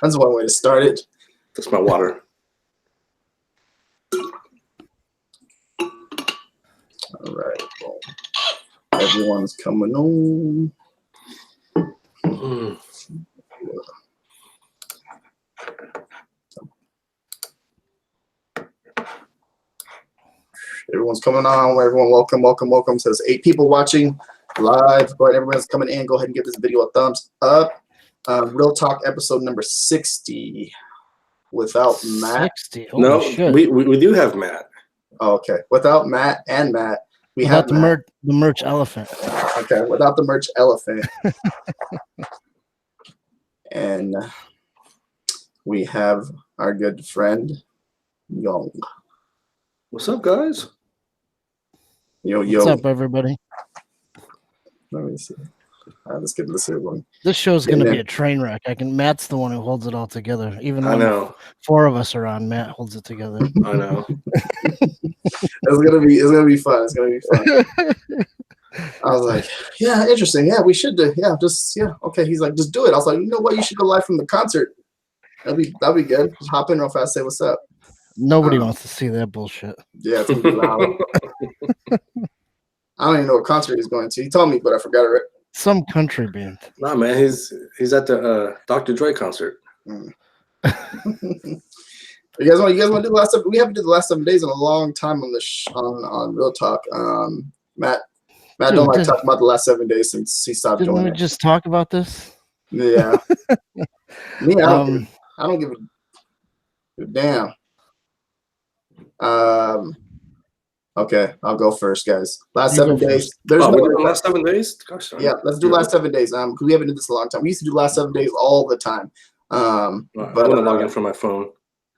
That's one way to start it. That's my water. All right. Well, everyone's coming on. Everyone's coming on. Everyone, welcome. Says 8 people watching live. Go ahead, everyone's coming in. Go ahead and give this video a thumbs up. Real Talk episode number 60 without Matt. 60. No, we do have Matt. Oh, okay. Without Matt and Matt. Without the merch elephant. Okay, without the merch elephant. And we have our good friend, Yong. What's up, guys? Yo. What's up, everybody? Let me see. Let's get this one. This show's going to be a train wreck. Matt's the one who holds it all together. Even though 4 of us are on, Matt holds it together. I know. It's gonna be fun. I was like, yeah, interesting. Yeah, we should do. Yeah, okay. He's like, just do it. I was like, you know what? You should go live from the concert. That'd be good. Just hop in real fast, say what's up. Nobody wants to see that bullshit. Yeah, it's gonna be loud. I don't even know what concert he's going to. He told me, but I forgot it. Some country band. Nah, man, he's at the Dr. Dre concert. You guys want to do the last 7? We haven't did the last 7 days in a long time on on Real Talk. Matt don't like talking about the last 7 days since he stopped doing it. Didn't we just talk about this? Yeah. Me, I don't give a damn. Okay, I'll go first, guys. Last 7 days. There's last 7 days. Gosh, yeah, let's do last 7 days. Because we haven't done this in a long time. We used to do last 7 days all the time. But I'm gonna log in from my phone.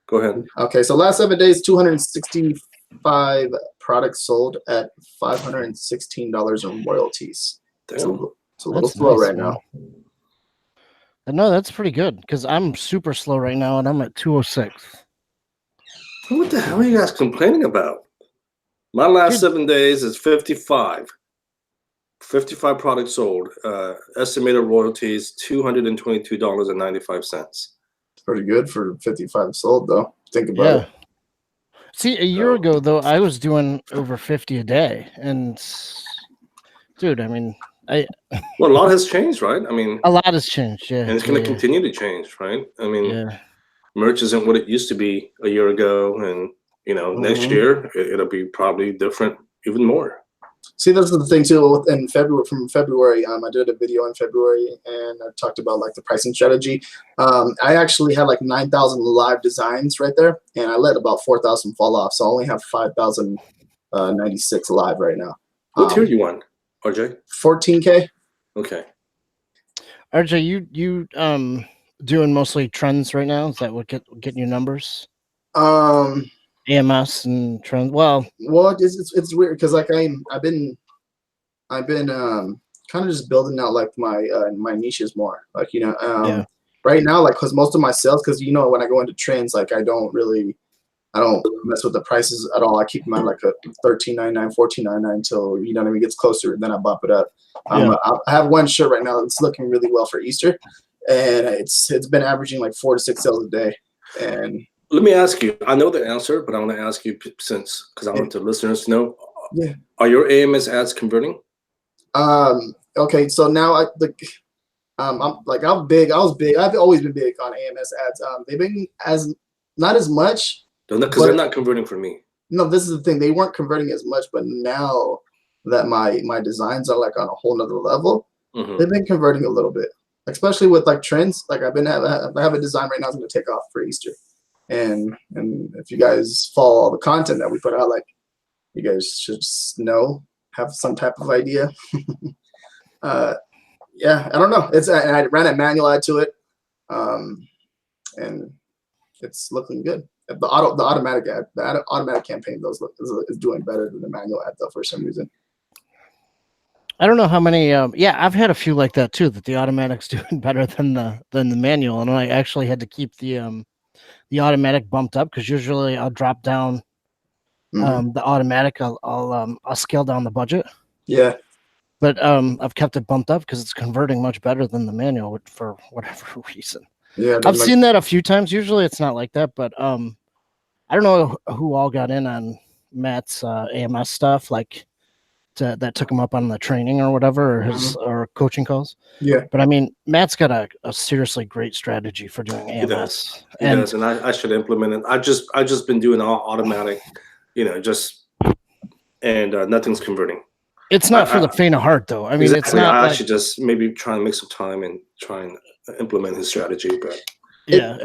Go ahead. Okay, so last 7 days, 265 products sold at $516 in royalties. It's a little slow right now. No, that's pretty good because I'm super slow right now and I'm at 206. What the hell are you guys complaining about? My last 7 days is 55. 55 products sold. Estimated royalties $222.95. Pretty good for 55 sold, though. Think about it. See, a year ago, though, I was doing over 50 a day. And, dude, I mean, well, a lot has changed, right? I mean, a lot has changed, yeah. And it's going to continue to change, right? I mean, merch isn't what it used to be a year ago. And, next year, it'll be probably different even more. See, that's the thing too. In February, I did a video in February, and I talked about like the pricing strategy. I actually had like 9,000 live designs right there, and I let about 4,000 fall off. So I only have 5,096 live right now. What tier you on, RJ? 14K. Okay. RJ, you doing mostly trends right now? Is that what getting your numbers? AMS and trends. Well, it's weird because like I've been kind of just building out like my niches more, like right now, like because most of my sales, because when I go into trends, like I don't mess with the prices at all. I keep them at like a $13.99, $14.99 until it gets closer, then I bump it up. I have one shirt right now that's looking really well for Easter, and it's been averaging like 4 to 6 sales a day. And let me ask you. I know the answer, but I want to ask you because I want the listeners to know. Yeah. Are your AMS ads converting? Okay. So now I'm big. I was big. I've always been big on AMS ads. They've been not as much. Because they're not converting for me. No, this is the thing. They weren't converting as much, but now that my designs are like on a whole nother level, they've been converting a little bit. Especially with like trends. Like I have a design right now that's going to take off for Easter. And if you guys follow all the content that we put out, like you guys should have some type of idea. I don't know. And I ran a manual ad to it, and it's looking good. The automatic ad, the automatic campaign is doing better than the manual ad though for some reason. I don't know how many. I've had a few like that too. That the automatic's doing better than the manual, and I actually had to keep the automatic bumped up because usually I'll drop down the automatic. I'll scale down the budget. Yeah, but I've kept it bumped up because it's converting much better than the manual for whatever reason. Yeah, I've seen that a few times. Usually it's not like that, but I don't know who all got in on Matt's AMS stuff, like that took him up on the training or whatever, or his or coaching calls. Yeah, but I mean, Matt's got a seriously great strategy for doing AMS. He does, and I should implement it. I just been doing all automatic, and nothing's converting. It's not for the faint of heart, though. I mean, exactly. It's not. I should just maybe try and make some time and try and implement his strategy, but. Yeah,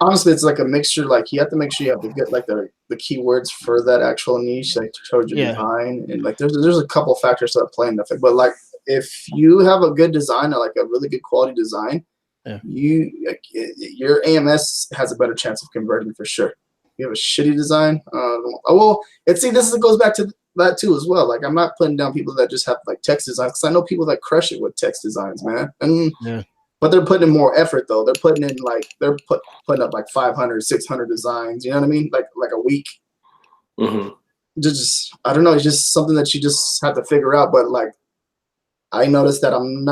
honestly, it's like a mixture. Like you have to make sure you have to get like the keywords for that actual niche, like towards your design, and like there's a couple factors that play into it. But like if you have a good design, or like a really good quality design, your AMS has a better chance of converting for sure. You have a shitty design. This goes back to that too as well. Like I'm not putting down people that just have like text designs, because I know people that crush it with text designs, man. And but they're putting in more effort though. They're putting in like putting up like 500, 600 designs. You know what I mean? Like a week. Mm-hmm. Just I don't know. It's just something that you just have to figure out. But like I noticed that I'm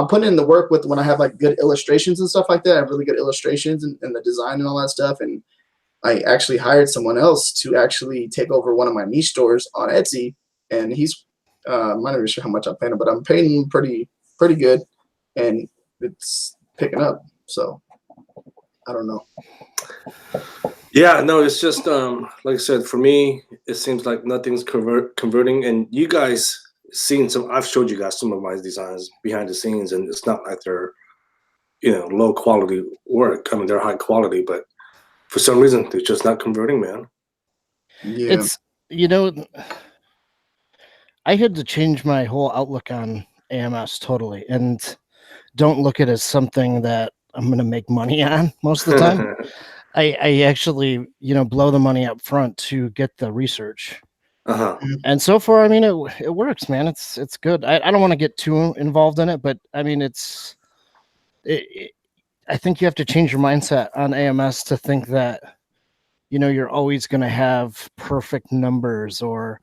putting in the work with when I have like good illustrations and stuff like that. I have really good illustrations and the design and all that stuff. And I actually hired someone else to actually take over one of my niche stores on Etsy. And he's I'm not even sure how much I'm paying him, but I'm paying him pretty good. And it's picking up, so I don't know. Yeah, no, it's just like I said, for me, it seems like nothing's converting. And you guys seen some? I've showed you guys some of my designs behind the scenes, and it's not like they're low quality work. I mean, they're high quality, but for some reason, they're just not converting, man. Yeah, it's I had to change my whole outlook on AMS totally, and don't look at it as something that I'm going to make money on most of the time. I actually, blow the money up front to get the research. And so far, I mean, it works, man. It's good. I don't want to get too involved in it, but I mean, I think you have to change your mindset on AMS to think that, you're always going to have perfect numbers or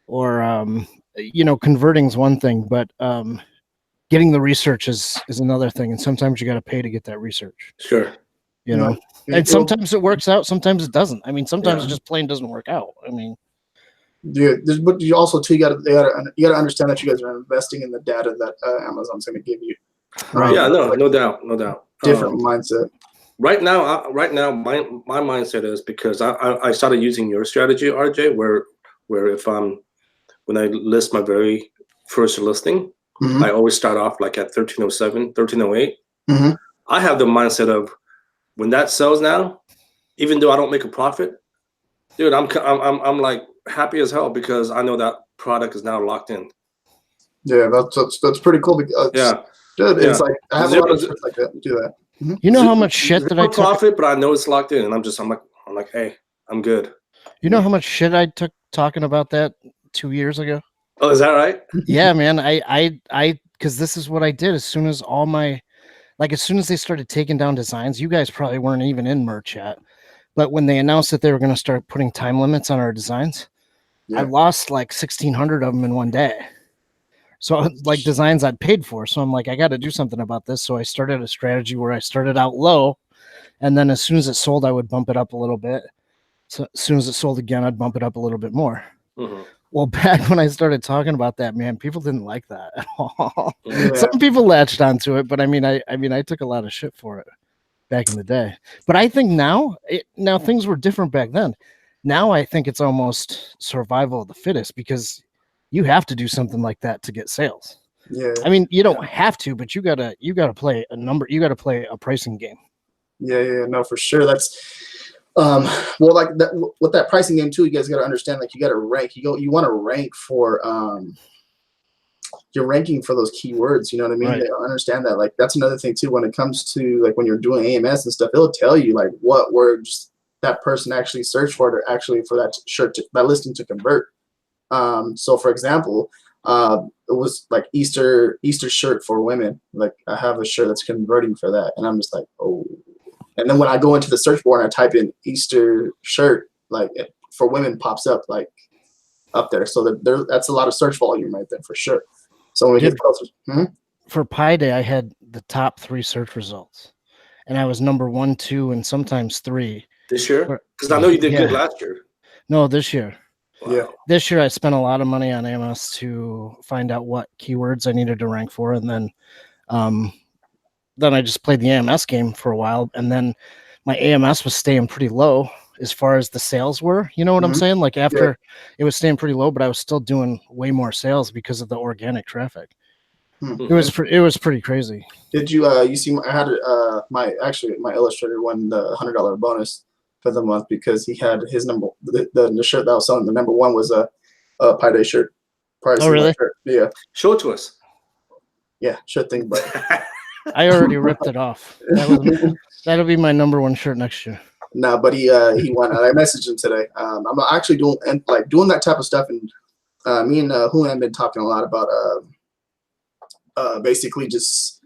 converting is one thing, but getting the research is another thing, and sometimes you got to pay to get that research. Sure. And sometimes it works out, sometimes it doesn't. I mean, sometimes it just plain doesn't work out. I mean, but you also too you got to understand that you guys are investing in the data that Amazon's going to give you. Right. No doubt. Different mindset. Right now, my mindset is because I started using your strategy, RJ, where if when I list my very first listing. I always start off like at 1307, 1308. I have the mindset of when that sells now, even though I don't make a profit, dude, I'm like happy as hell because I know that product is now locked in. Yeah, that's pretty cool. Because, it's like I have a lot of shit like that. Do that. You know how much shit that I took? Profit, but I know it's locked in, and I'm like, hey, I'm good. You know how much shit I took talking about that 2 years ago? Oh, is that right? Yeah, man. I because this is what I did as soon as as soon as they started taking down designs. You guys probably weren't even in merch yet, but when they announced that they were going to start putting time limits on our designs, I lost like 1,600 of them in one day. So like designs I'd paid for. So I'm like, I got to do something about this. So I started a strategy where I started out low, and then as soon as it sold, I would bump it up a little bit. So as soon as it sold again, I'd bump it up a little bit more. Well, back when I started talking about that, man, people didn't like that at all. Yeah. Some people latched onto it, but I mean, I took a lot of shit for it back in the day. But I think now things were different back then. Now I think it's almost survival of the fittest because you have to do something like that to get sales. Yeah. I mean, you don't have to, but you gotta play a number. You gotta play a pricing game. Yeah, no, for sure. That's. Well, like that with that pricing game too, you guys got to understand, like you got to rank. You want to rank for you're ranking for those keywords. You know what I mean? Right. They don't understand that. Like that's another thing too. When it comes to like when you're doing AMS and stuff, it'll tell you like what words that person actually searched for to actually for that that listing to convert. So for example, it was like Easter shirt for women. Like I have a shirt that's converting for that, and I'm just like, oh. And then when I go into the search bar and I type in Easter shirt, like for women pops up like up there. So that's a lot of search volume right there for sure. So when we get closer. For Pi Day, I had the top 3 search results. and I was number 1, 2, and sometimes 3. This year? Because I know you did good last year. No, this year. Wow. Yeah. This year I spent a lot of money on AMS to find out what keywords I needed to rank for, and then I just played the AMS game for a while, and then my AMS was staying pretty low as far as the sales were. You know what I'm saying? Like after it was staying pretty low, but I was still doing way more sales because of the organic traffic. It was pretty crazy. Did you you see? I had my illustrator won the $100 bonus for the month because he had his number the shirt that I was selling. The number 1 was a Pi Day shirt. Oh really? Shirt. Yeah. Show it to us. Yeah, sure thing. But I already ripped it off. That'll be my number 1 shirt next year. No, but he won. I messaged him today. I'm actually doing that type of stuff, and me and Julian have been talking a lot about basically just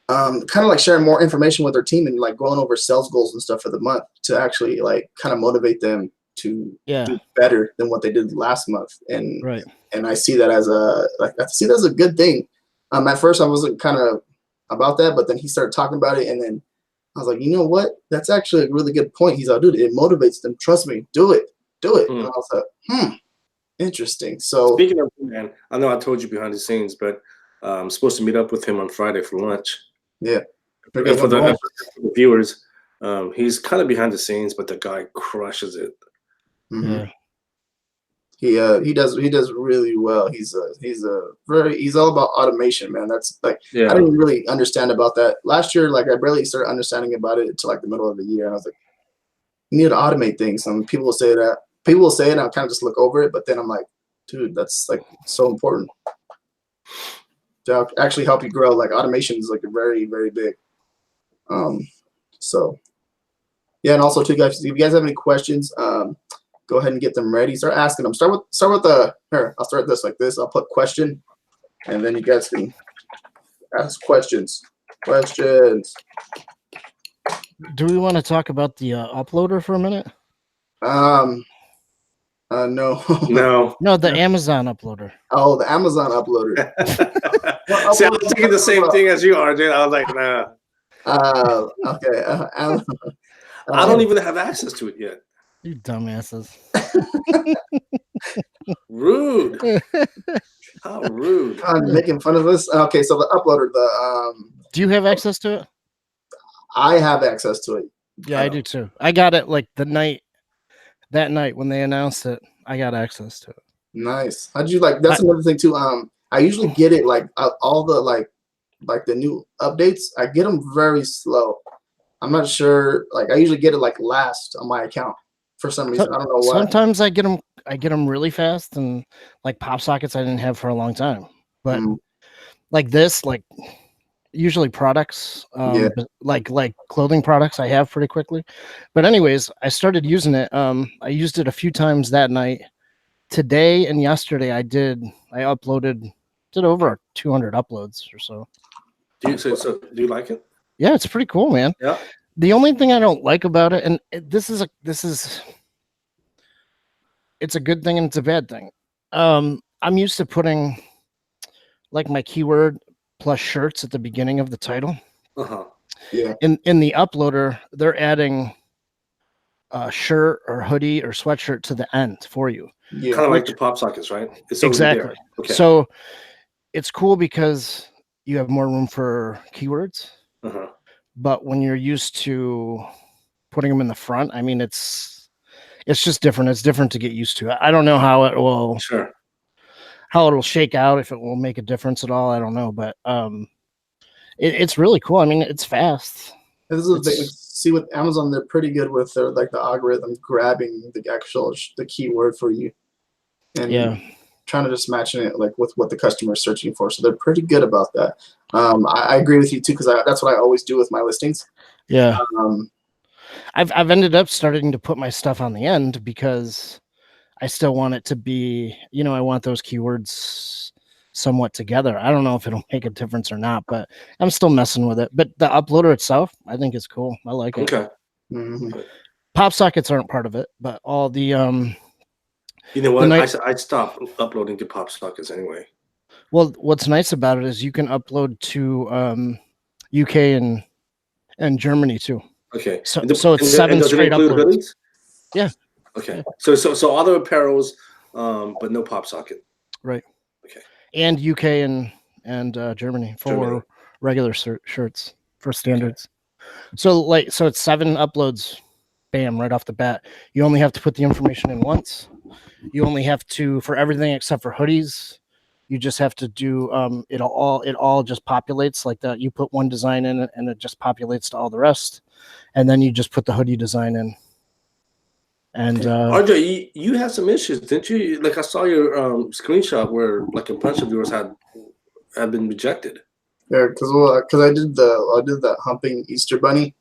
kind of like sharing more information with our team and like going over sales goals and stuff for the month to actually like kind of motivate them to do better than what they did last month. And I see that as a good thing. At first I wasn't kind of about that, but then he started talking about it, and then I was like, you know what? That's actually a really good point. He's like, dude, it motivates them. Trust me, do it. And I was like, interesting. So speaking of, man, I know I told you behind the scenes, but I'm supposed to meet up with him on Friday for lunch. Yeah. For the viewers, he's kind of behind the scenes, but the guy crushes it. Yeah. He does really well. He's all about automation, man. That's like I didn't really understand about that last year. Like I barely started understanding about it until like the middle of the year. And I was like, you need to automate things. And people will say it, and I'll kind of just look over it, but then I'm like, dude, that's like so important to actually help you grow. Like automation is like very, very big. So yeah, and also too, guys, if you guys have any questions, go ahead and get them ready. Start asking them. Start with the here. I'll start this like this. I'll put question, and then you guys can ask questions. Do we want to talk about the uploader for a minute? No. No, the Amazon uploader. Oh, the Amazon uploader. See, I'm thinking the same thing as you are, dude. I was like, nah. Okay. I don't even have access to it yet. You dumbasses. Rude. How rude. I'm making fun of us. Okay, so the uploader, do you have access to it? I have access to it. Yeah, I do too. I got it like that night when they announced it. I got access to it. Nice. How'd you like? That's another thing too. I usually get it like all the like the new updates. I get them very slow. I'm not sure. Like I usually get it like last on my account for some reason. I don't know why. Sometimes I get them really fast, and like pop sockets I didn't have for a long time. But like this, like usually products, like clothing products, I have pretty quickly. But anyways, I started using it. I used it a few times that night. Today and yesterday, I did over 200 uploads or so. Do you like it? Yeah, it's pretty cool, man. Yeah. The only thing I don't like about it, and it's a good thing and it's a bad thing. I'm used to putting like my keyword plus shirts at the beginning of the title. Yeah. In the uploader, they're adding a shirt or hoodie or sweatshirt to the end for you. Yeah. Kind of like the pop sockets, right? It's exactly. Okay. So it's cool because you have more room for keywords. But when you're used to putting them in the front, I mean, it's just different. It's different to get used to. I don't know how it will shake out, if it will make a difference at all. I don't know, but it's really cool. I mean, it's fast. This is the thing. See, with Amazon, they're pretty good with their like the algorithm grabbing the keyword for you, and trying to just matching it like with what the customer is searching for. So they're pretty good about that. I agree with you too, because that's what I always do with my listings. Yeah. I've ended up starting to put my stuff on the end because I still want it to be, I want those keywords somewhat together. I don't know if it'll make a difference or not, but I'm still messing with it. But the uploader itself, I think it's cool. I like it. Okay. Pop sockets aren't part of it, but all the you know what? I stopped uploading to pop sockets anyway. Well, what's nice about it is you can upload to UK and and Germany too. Okay. So it's 7 straight uploads. Hoodies? Yeah. Okay. Yeah. So other apparels, but no pop socket. Right. Okay. And UK and Germany for regular shirts for standards. Okay. So it's 7 uploads, bam, right off the bat. You only have to put the information in once. You only have to, for everything except for hoodies, you just have to do it all just populates like that. You put one design in it and it just populates to all the rest. And then you just put the hoodie design in. And RJ, you had some issues, didn't you? Like I saw your screenshot where like a bunch of yours had been rejected. Yeah, because I did the humping Easter bunny.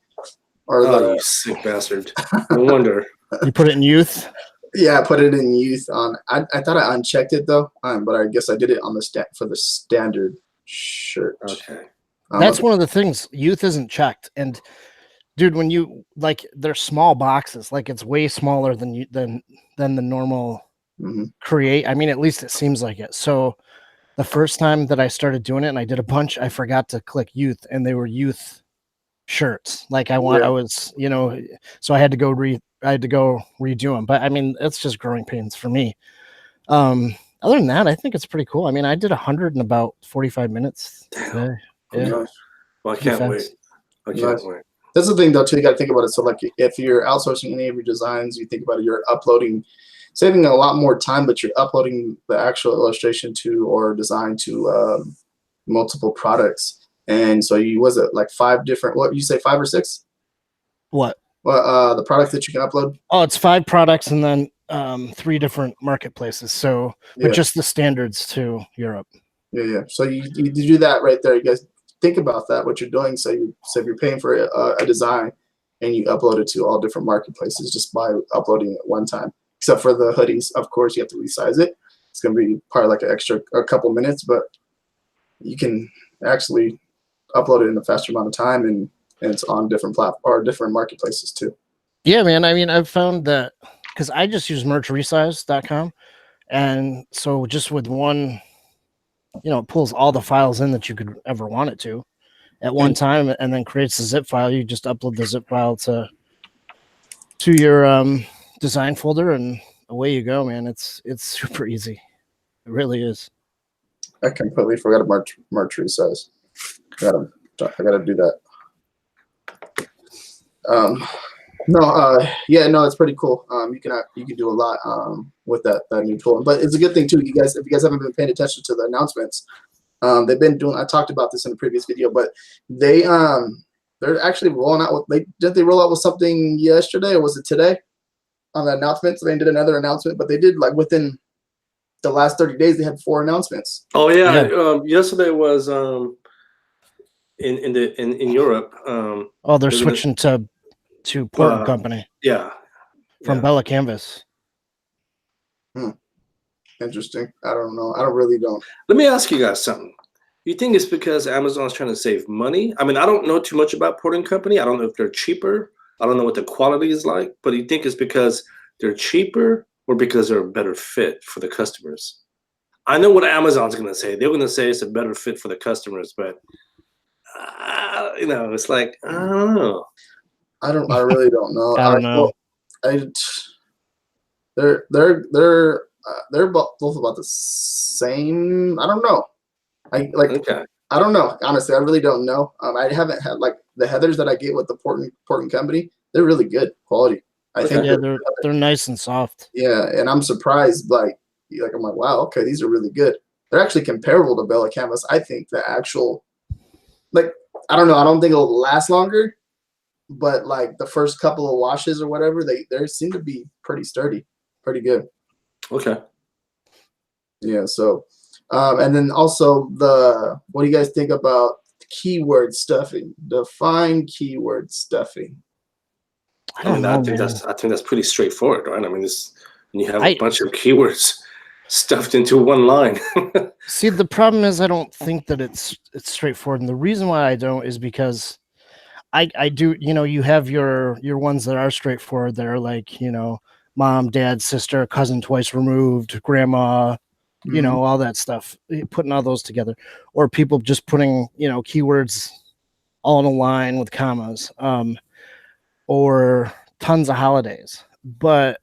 You sick bastard! No wonder. You put it in youth. Yeah, I put it in youth on. I thought I unchecked it though, but I guess I did it on for the standard shirt. Okay. That's one of the things. Youth isn't checked, and dude, when you like, they're small boxes. Like it's way smaller than the normal create. I mean, at least it seems like it. So the first time that I started doing it, and I did a bunch, I forgot to click youth, and they were youth shirts. Like I was, so I had to go redo them. But I mean, it's just growing pains for me. Other than that, I think it's pretty cool. I mean, I did 100 in about 45 minutes. Damn. Yeah. Well, I can't wait. That's the thing though too. You got to think about it. So like, if you're outsourcing any of your designs, you think about it. You're saving a lot more time, but you're uploading the actual illustration or design to multiple products. And so was it like 5 different? What you say, 5 or 6? What? Well, the products that you can upload. Oh, it's 5 products and then 3 different marketplaces. So, but just the standards to Europe. Yeah. So you do that right there. You guys think about that. What you're doing. So if you're paying for a design and you upload it to all different marketplaces just by uploading it one time. Except for the hoodies, of course, you have to resize it. It's going to be probably like a couple minutes, but you can actually upload it in a faster amount of time, and it's on different different marketplaces too. Yeah, man. I mean, I've found that because I just use merchresize.com, and so just with one, it pulls all the files in that you could ever want it to at one time, and then creates a zip file. You just upload the zip file to your design folder, and away you go, man. It's super easy. It really is. I completely forgot about merch resize. I gotta do that. It's pretty cool. You can do a lot with that new tool, but it's a good thing too. If you guys haven't been paying attention to the announcements, they've been doing. I talked about this in a previous video, but they're actually rolling out. Did they roll out with something yesterday, or was it today? On the announcements, they did another announcement, but they did like within the last 30 days, they had 4 announcements. Oh yeah. Yesterday was in Europe. They're switching to Portland company. Yeah. From Bella Canvas. Interesting. I don't know. I really don't. Let me ask you guys something. You think it's because Amazon's trying to save money? I mean, I don't know too much about Portland company. I don't know if they're cheaper. I don't know what the quality is like, but you think it's because they're cheaper or because they're a better fit for the customers? I know what Amazon's going to say. They're going to say it's a better fit for the customers, but it's like, I don't know. I really don't know. I don't know. They're both about the same. I don't know. I don't know. Honestly, I really don't know. I haven't had like the heathers that I get with the Portland company. They're really good quality. I think they're nice and soft. Yeah, and I'm surprised. I'm like, wow, okay, these are really good. They're actually comparable to Bella Canvas. I think the actual, I don't know. I don't think it'll last longer, but like the first couple of washes or whatever, they seem to be pretty sturdy, pretty good. Okay. Yeah. So, and then also what do you guys think about keyword stuffing? Define keyword stuffing. I think that's pretty straightforward, right? I mean, when you have a bunch of keywords stuffed into one line. See, the problem is I don't think that it's straightforward, and the reason why I don't is because I do. You have your ones that are straightforward. That are like mom, dad, sister, cousin twice removed, grandma. All that stuff. Putting all those together, or people just putting keywords all in a line with commas, or tons of holidays. But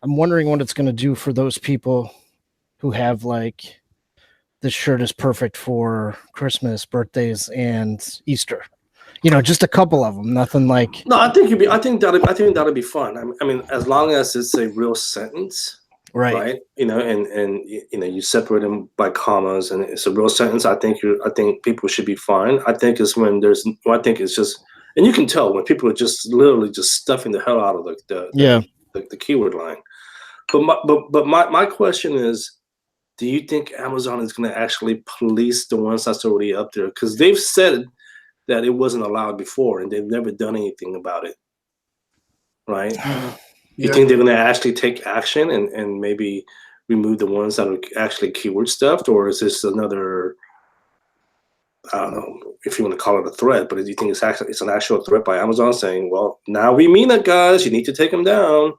I'm wondering what it's going to do for those people who have like, this shirt is perfect for Christmas, birthdays, and Easter. Just a couple of them. Nothing like. No, I think that'll be fun. I mean, as long as it's a real sentence, right? And you separate them by commas, and it's a real sentence. I think people should be fine. I think it's when I think it's just, and you can tell when people are just literally just stuffing the hell out of the keyword line. But my question is, do you think Amazon is going to actually police the ones that's already up there? Because they've said that it wasn't allowed before, and they've never done anything about it, right? You think they're going to actually take action and maybe remove the ones that are actually keyword stuffed, or is this another, I don't know if you want to call it a threat, but do you think it's an actual threat by Amazon saying, well, now we mean it, guys, you need to take them down?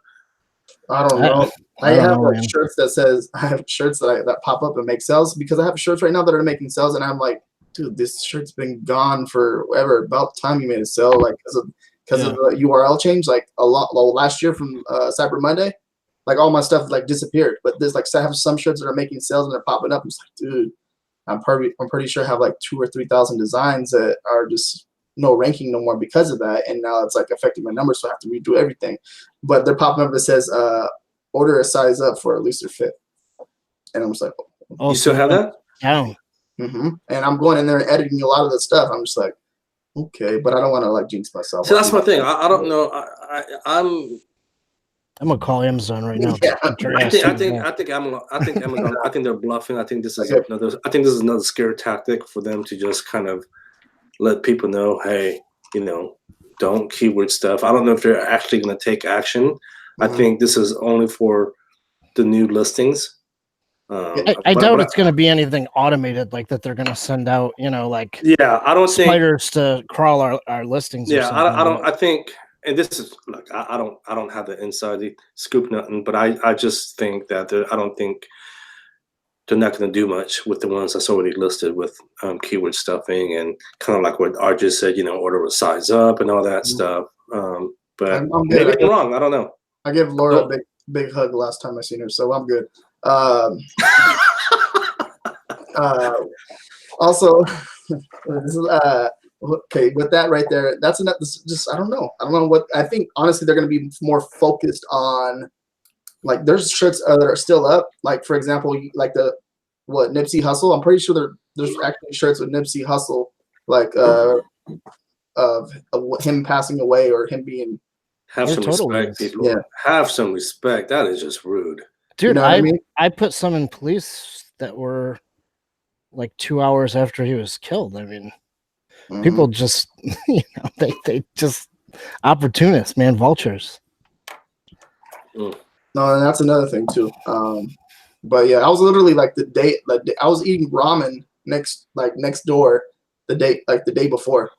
I don't know. I have shirts that pop up and make sales, because I have shirts right now that are making sales, and I'm like, dude, this shirt's been gone forever. About time you made a sale, like because of the URL change, like a lot. Well, last year from Cyber Monday, like all my stuff like disappeared. But there's like I have some shirts that are making sales and they're popping up. I'm just like, dude, I'm pretty sure I have like 2,000 or 3,000 designs that are just no ranking no more because of that, and now it's like affecting my numbers, so I have to redo everything. But they're popping up that says order a size up for a looser fit, and I'm just like, oh, you still have that? Yeah. And I'm going in there and editing a lot of the stuff. I'm just like, okay, but I don't want to like jinx myself. So that's my thing. I don't know. I'm gonna call Amazon right now. Yeah. I think Amazon. I think they're bluffing. I think this is another scare tactic for them to just kind of let people know, hey, don't keyword stuff. I don't know if they're actually going to take action. I think this is only for the new listings. I doubt it's going to be anything automated like that. They're going to send out, I don't spiders to crawl our listings. Yeah, I think, and this is look, I don't have the inside scoop nothing, but I just think that I don't think they're not going to do much with the ones that's already listed with keyword stuffing and kind of like what RJ said, order a size up and all that stuff. But maybe I'm wrong. I don't know. I gave Laura a big hug last time I seen her, so I'm good. Also, this is, okay, with that right there, that's enough. Just I don't know what I think. Honestly, they're going to be more focused on. Like there's shirts that are still up. Like for example, like Nipsey Hussle. I'm pretty sure there's actually shirts with Nipsey Hussle, like of him passing away or him being. Have some respect, people. Yeah. Have some respect. That is just rude, dude. I put some in police that were like 2 hours after he was killed. I mean, people just they just opportunists, man, vultures. No, and that's another thing too. But yeah, I was literally like the day I was eating ramen next door the day before,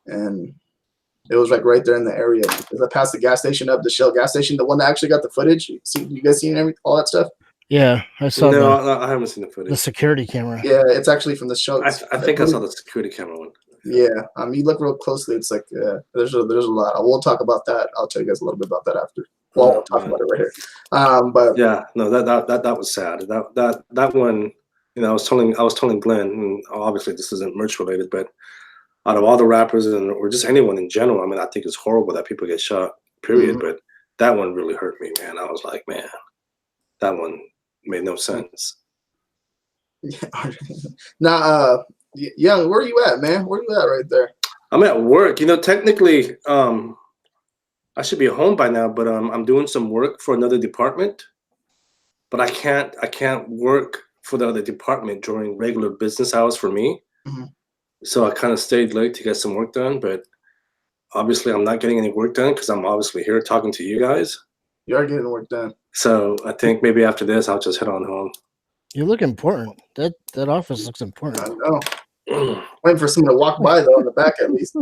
and it was like right there in the area because I passed the gas station up, the Shell gas station, the one that actually got the footage. You guys seen all that stuff? Yeah, I saw. No, I haven't seen the footage. The security camera. Yeah, it's actually from the Shell. I think I saw the security camera one. Yeah, you look real closely. It's like there's a lot. We'll talk about that. I'll tell you guys a little bit about that after. Well, we'll talk about it right here. But yeah, no, that was sad. That one, I was telling Glenn, and obviously this isn't merch related, but out of all the rappers or just anyone in general, I mean, I think it's horrible that people get shot. Period. But that one really hurt me, man. I was like, man, that one made no sense. Now, Young, where are you at, man? Where are you at right there? I'm at work. Technically, I should be home by now, but I'm doing some work for another department. But I can't work for the other department during regular business hours for me. So I kind of stayed late to get some work done. But obviously, I'm not getting any work done because I'm obviously here talking to you guys. You are getting work done. So I think maybe after this, I'll just head on home. You look important. That office looks important. I know. Waiting for someone to walk by though in the back at least.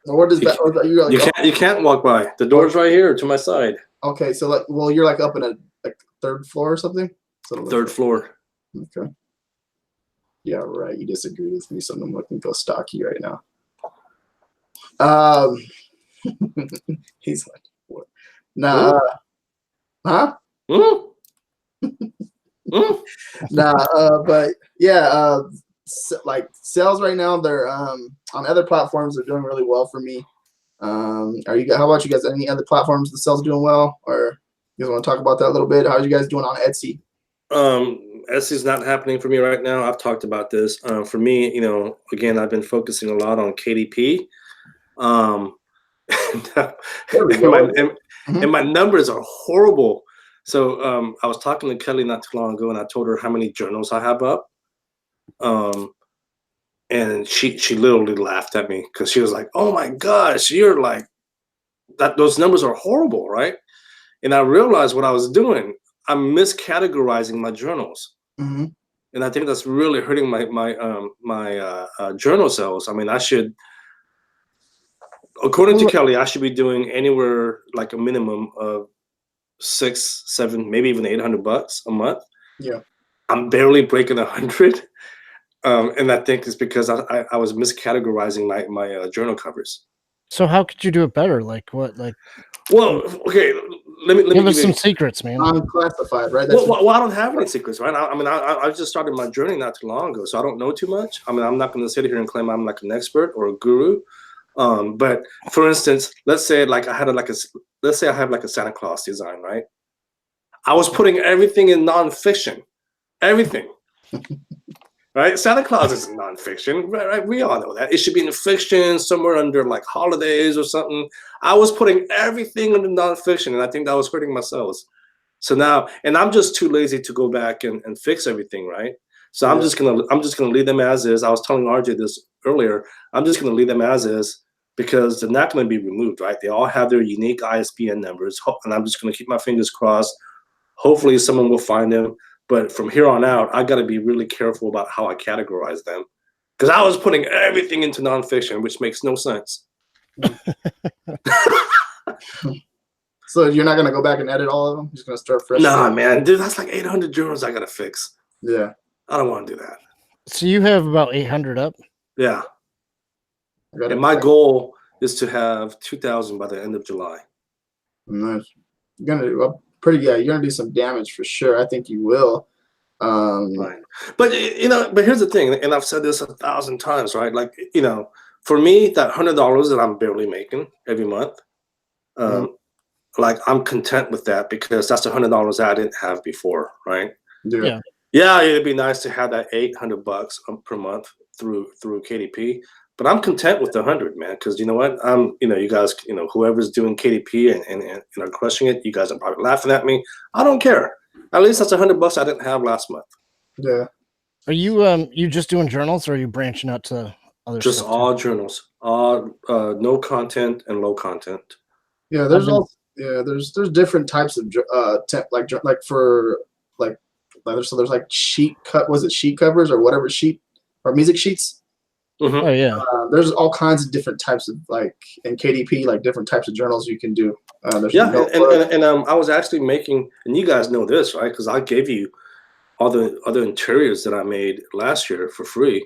Where does that? You can't walk by. The door's right here to my side. Okay, so you're like up in a third floor or something. Third floor. Okay. Yeah, right. You disagree with me, so I'm looking to go stocky right now. Um, he's like, what? Nah, huh? Mm. But yeah, like sales right now, they're on other platforms. They're doing really well for me. How about you guys? Any other platforms the sales doing well, or you guys want to talk about that a little bit? How are you guys doing on Etsy? Etsy's not happening for me right now. I've talked about this. For me, again, I've been focusing a lot on KDP. There we go. And my numbers are horrible. So I was talking to Kelly not too long ago, and I told her how many journals I have up. And she literally laughed at me because she was like, "Oh my gosh, you're like that. Those numbers are horrible, right?" And I realized what I was doing. I'm miscategorizing my journals, and I think that's really hurting my journal sales. I mean, according to Kelly, I should be doing anywhere like a minimum of $600, $700, maybe even $800 a month. Yeah, I'm barely breaking 100, and I think it's because I was miscategorizing my journal covers. So how could you do it better? Like what? Like, well, okay, let me give us some secrets, man. Unclassified, right? Well, I don't have any secrets, right? I just started my journey not too long ago, so I don't know too much. I mean, I'm not going to sit here and claim I'm like an expert or a guru. But for instance, let's say like I have like a Santa Claus design, right? I was putting everything in nonfiction, everything. Right? Santa Claus isn't nonfiction, right? We all know that. It should be in fiction, somewhere under like holidays or something. I was putting everything under nonfiction, and I think that was hurting my sales. So now, and I'm just too lazy to go back and fix everything, right? So I'm just gonna leave them as is. I was telling RJ this earlier. I'm just gonna leave them as is because they're not gonna be removed, right? They all have their unique ISBN numbers, and I'm just gonna keep my fingers crossed. Hopefully someone will find them. But from here on out, I got to be really careful about how I categorize them because I was putting everything into nonfiction, which makes no sense. So you're not going to go back and edit all of them? You're just going to start fresh? Nah, man. Dude, that's like 800 journals I got to fix. Yeah. I don't want to do that. So you have about 800 up? Yeah. And my goal is to have 2,000 by the end of July. Nice. You're going to you're gonna do some damage for sure. I think you will. Right. But but here's the thing, and I've said this 1,000 times, right? Like, for me, that $100 that I'm barely making every month, like I'm content with that because that's $100 I didn't have before, right? Yeah. Yeah, it'd be nice to have that $800 per month through KDP. But I'm content with the 100, man, because you know what? You guys, whoever's doing KDP and are crushing it, you guys are probably laughing at me. I don't care. At least that's $100 I didn't have last month. Yeah. Are you just doing journals, or are you branching out to other just stuff all too? Journals, all no content and low content. Yeah, there's different types of so there's like sheet covers or whatever sheet or music sheets. Oh yeah. There's all kinds of different types of in KDP, like different types of journals you can do. And I was actually making, and you guys know this, right? Because I gave you all the other interiors that I made last year for free.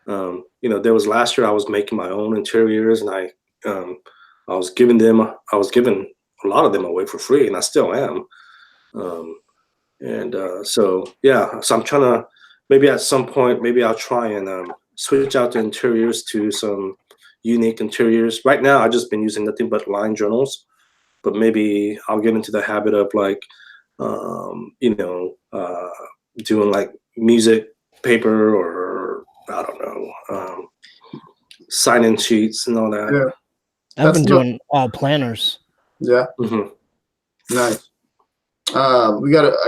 There was last year I was making my own interiors, and I was giving a lot of them away for free, and I still am. So I'm trying to, maybe at some point, maybe I'll try and switch out the interiors to some unique interiors. Right now, I've just been using nothing but line journals, but maybe I'll get into the habit of doing like music paper or I don't know, sign-in sheets and all that. Yeah, I've been doing all planners. Yeah, nice. I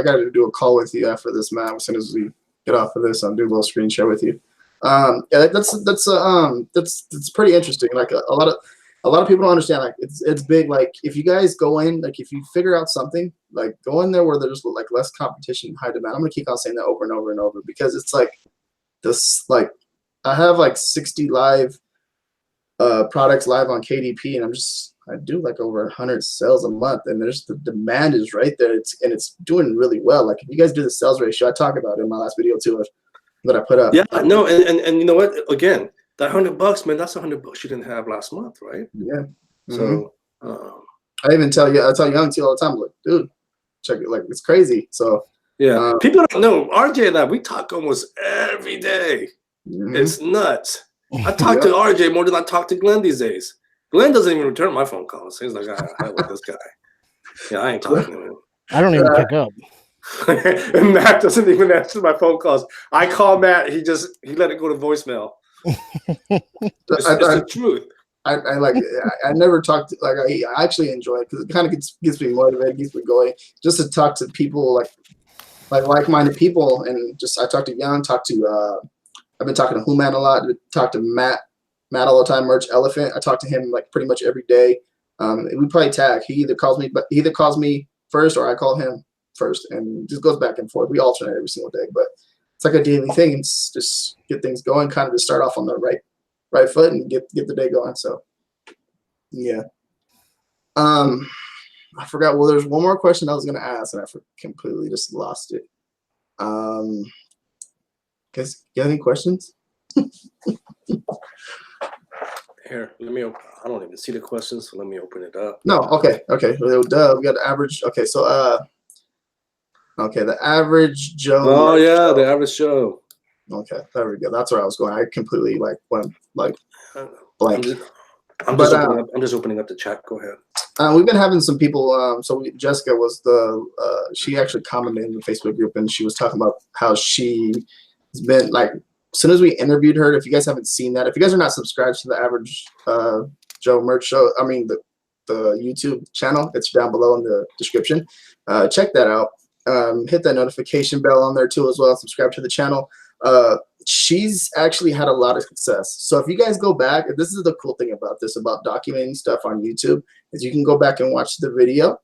gotta do a call with you after this, Matt. As soon as we get off of this, I'll do a little screen share with you. That's pretty interesting. Like a lot of people don't understand. Like it's big. Like if you guys go in, like if you figure out something, like go in there where there's like less competition, high demand. I'm gonna keep on saying that over and over and over because it's like this. Like I have like 60 live products live on KDP, and I do like over 100 sales a month, and there's the demand is right there. It's doing really well. Like if you guys do the sales ratio, I talk about it in my last video too. That I put up. Yeah, no, and you know what? Again, that $100, man, that's $100 you didn't have last month, right? Yeah. So I tell Young too all the time, like, dude, check it, like it's crazy. So yeah, people don't know RJ and I, we talk almost every day. It's nuts. I talk to RJ more than I talk to Glenn these days. Glenn doesn't even return my phone calls. He's like, I like this guy. Yeah, I ain't talking to him. I don't even pick up. And Matt doesn't even answer my phone calls. I call Matt. He let it go to voicemail. It's the truth. I never talk to, like, I actually enjoy it because it kind of gets me motivated, gets me going, just to talk to people like-minded people. And just I talk to Yong, I've been talking to Human a lot, talk to Matt all the time, Merch Elephant. I talk to him like pretty much every day. We probably tag. He either calls me first or I call him first, and it just goes back and forth. We alternate every single day, but it's like a daily thing. It's just get things going, kind of to start off on the right foot and get the day going. So yeah. I forgot. Well, there's one more question I was gonna ask, and I completely just lost it. Guys, you have any questions? Here, let me open. I don't even see the questions, so let me open it up. No, okay. Well, duh, we got the average. Okay, so the average Joe. Oh yeah, the average Joe. Okay, there we go. That's where I was going. I completely went blank. I'm just opening up the chat. Go ahead. We've been having some people. Jessica was she actually commented in the Facebook group, and she was talking about how she has been like. As soon as we interviewed her, if you guys haven't seen that, if you guys are not subscribed to the Average Joe Merch Show, I mean the YouTube channel, it's down below in the description. Check that out. Hit that notification bell on there too as well. Subscribe to the channel. She's actually had a lot of success. So if you guys go back, this is the cool thing about documenting stuff on YouTube, is you can go back and watch the video,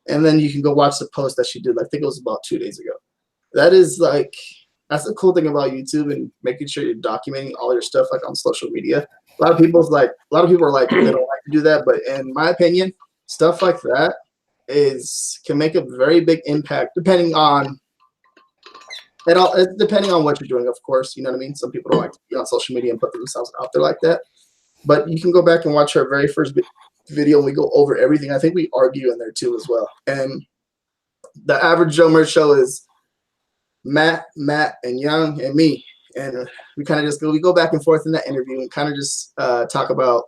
and then you can go watch the post that she did. I think it was about 2 days ago. That's the cool thing about YouTube and making sure you're documenting all your stuff like on social media. A lot of people are like they don't like to do that, but in my opinion, stuff like that can make a very big impact depending on what you're doing, of course. You know what I mean? Some people don't like to be on social media and put themselves out there like that. But you can go back and watch our very first video and we go over everything. I think we argue in there too as well. And the Average Joe Merch Show is Matt, and Young, and me, and we kind of just go back and forth in that interview and kind of just talk about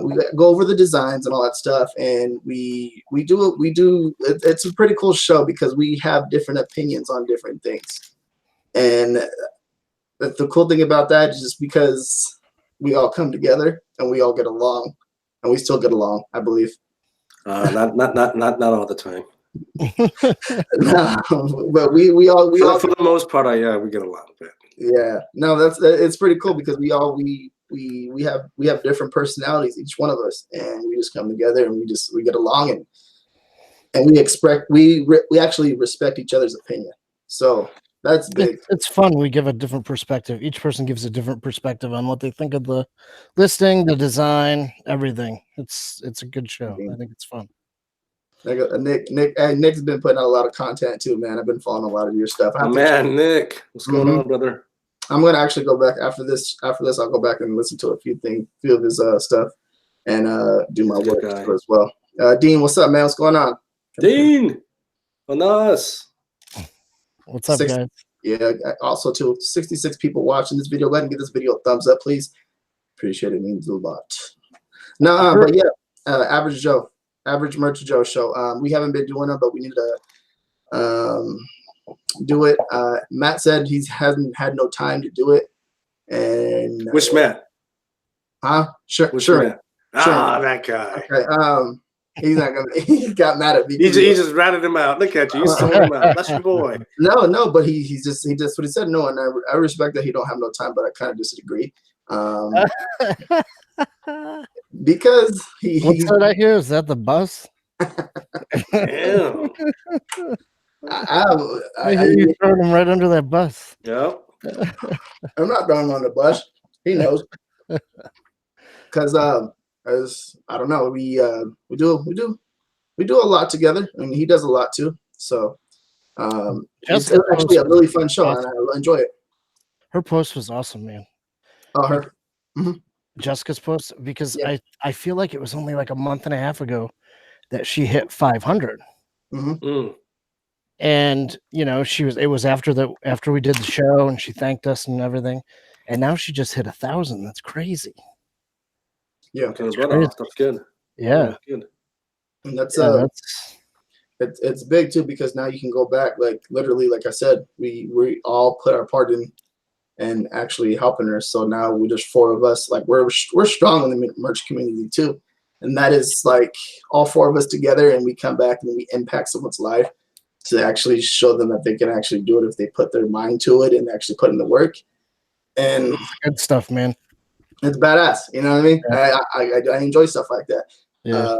we go over the designs and all that stuff, and we do it's a pretty cool show because we have different opinions on different things, and the cool thing about that is just because we all come together and we all get along, and we still get along, I believe. Not all the time. No, but we all for the most part, we get along. Yeah, no, it's pretty cool because we have different personalities, each one of us, and we just come together and we get along, and we actually respect each other's opinion. So that's big. It's fun. We give a different perspective. Each person gives a different perspective on what they think of the listing, the design, everything. It's a good show. I think it's fun. Nick's been putting out a lot of content too, man. I've been following a lot of your stuff. Nick, what's going on, brother? I'm gonna actually go back after this. I'll go back and listen to a few of his stuff, and do my work as well. Dean, what's up, man? What's going on? Dean, on us. What's up, guys? Yeah. Also, too, 66 people watching this video. Go ahead and give this video a thumbs up, please. Appreciate it. Means a lot. No, but yeah, Average Merch Joe Show. We haven't been doing it, but we need to do it. Matt said he hasn't had no time to do it. And which Matt? Huh? Sure. Matt? That guy. Okay. He's not gonna. He got mad at me. He just ratted him out. Look at you. You sold him out. That's your boy. No, but he just what he said. No, and I respect that he don't have no time, but I kind of disagree. Because what's that I hear? Is that the bus? Yeah. I hear you throwing him right under that bus. Yeah. I'm not throwing him on the bus. He knows. Because as I don't know, we do a lot together, and he does a lot too. So it's actually a really fun show, and I enjoy it. Her post was awesome, man. Oh, her. Jessica's post, because I feel like it was only like a month and a half ago that she hit 500. And it was after we did the show and she thanked us and everything, and now she just hit 1,000. That's crazy. That's good. Yeah, good. And that's it's big too, because now you can go back, like literally, like I said, we all put our part in and actually helping her. So now we just 4 of us, like we're strong in the merch community too, and that is like all 4 of us together, and we come back and we impact someone's life to actually show them that they can actually do it if they put their mind to it and actually put in the work. And it's good stuff, man. It's badass. You know what I mean? Yeah. I enjoy stuff like that. Yeah.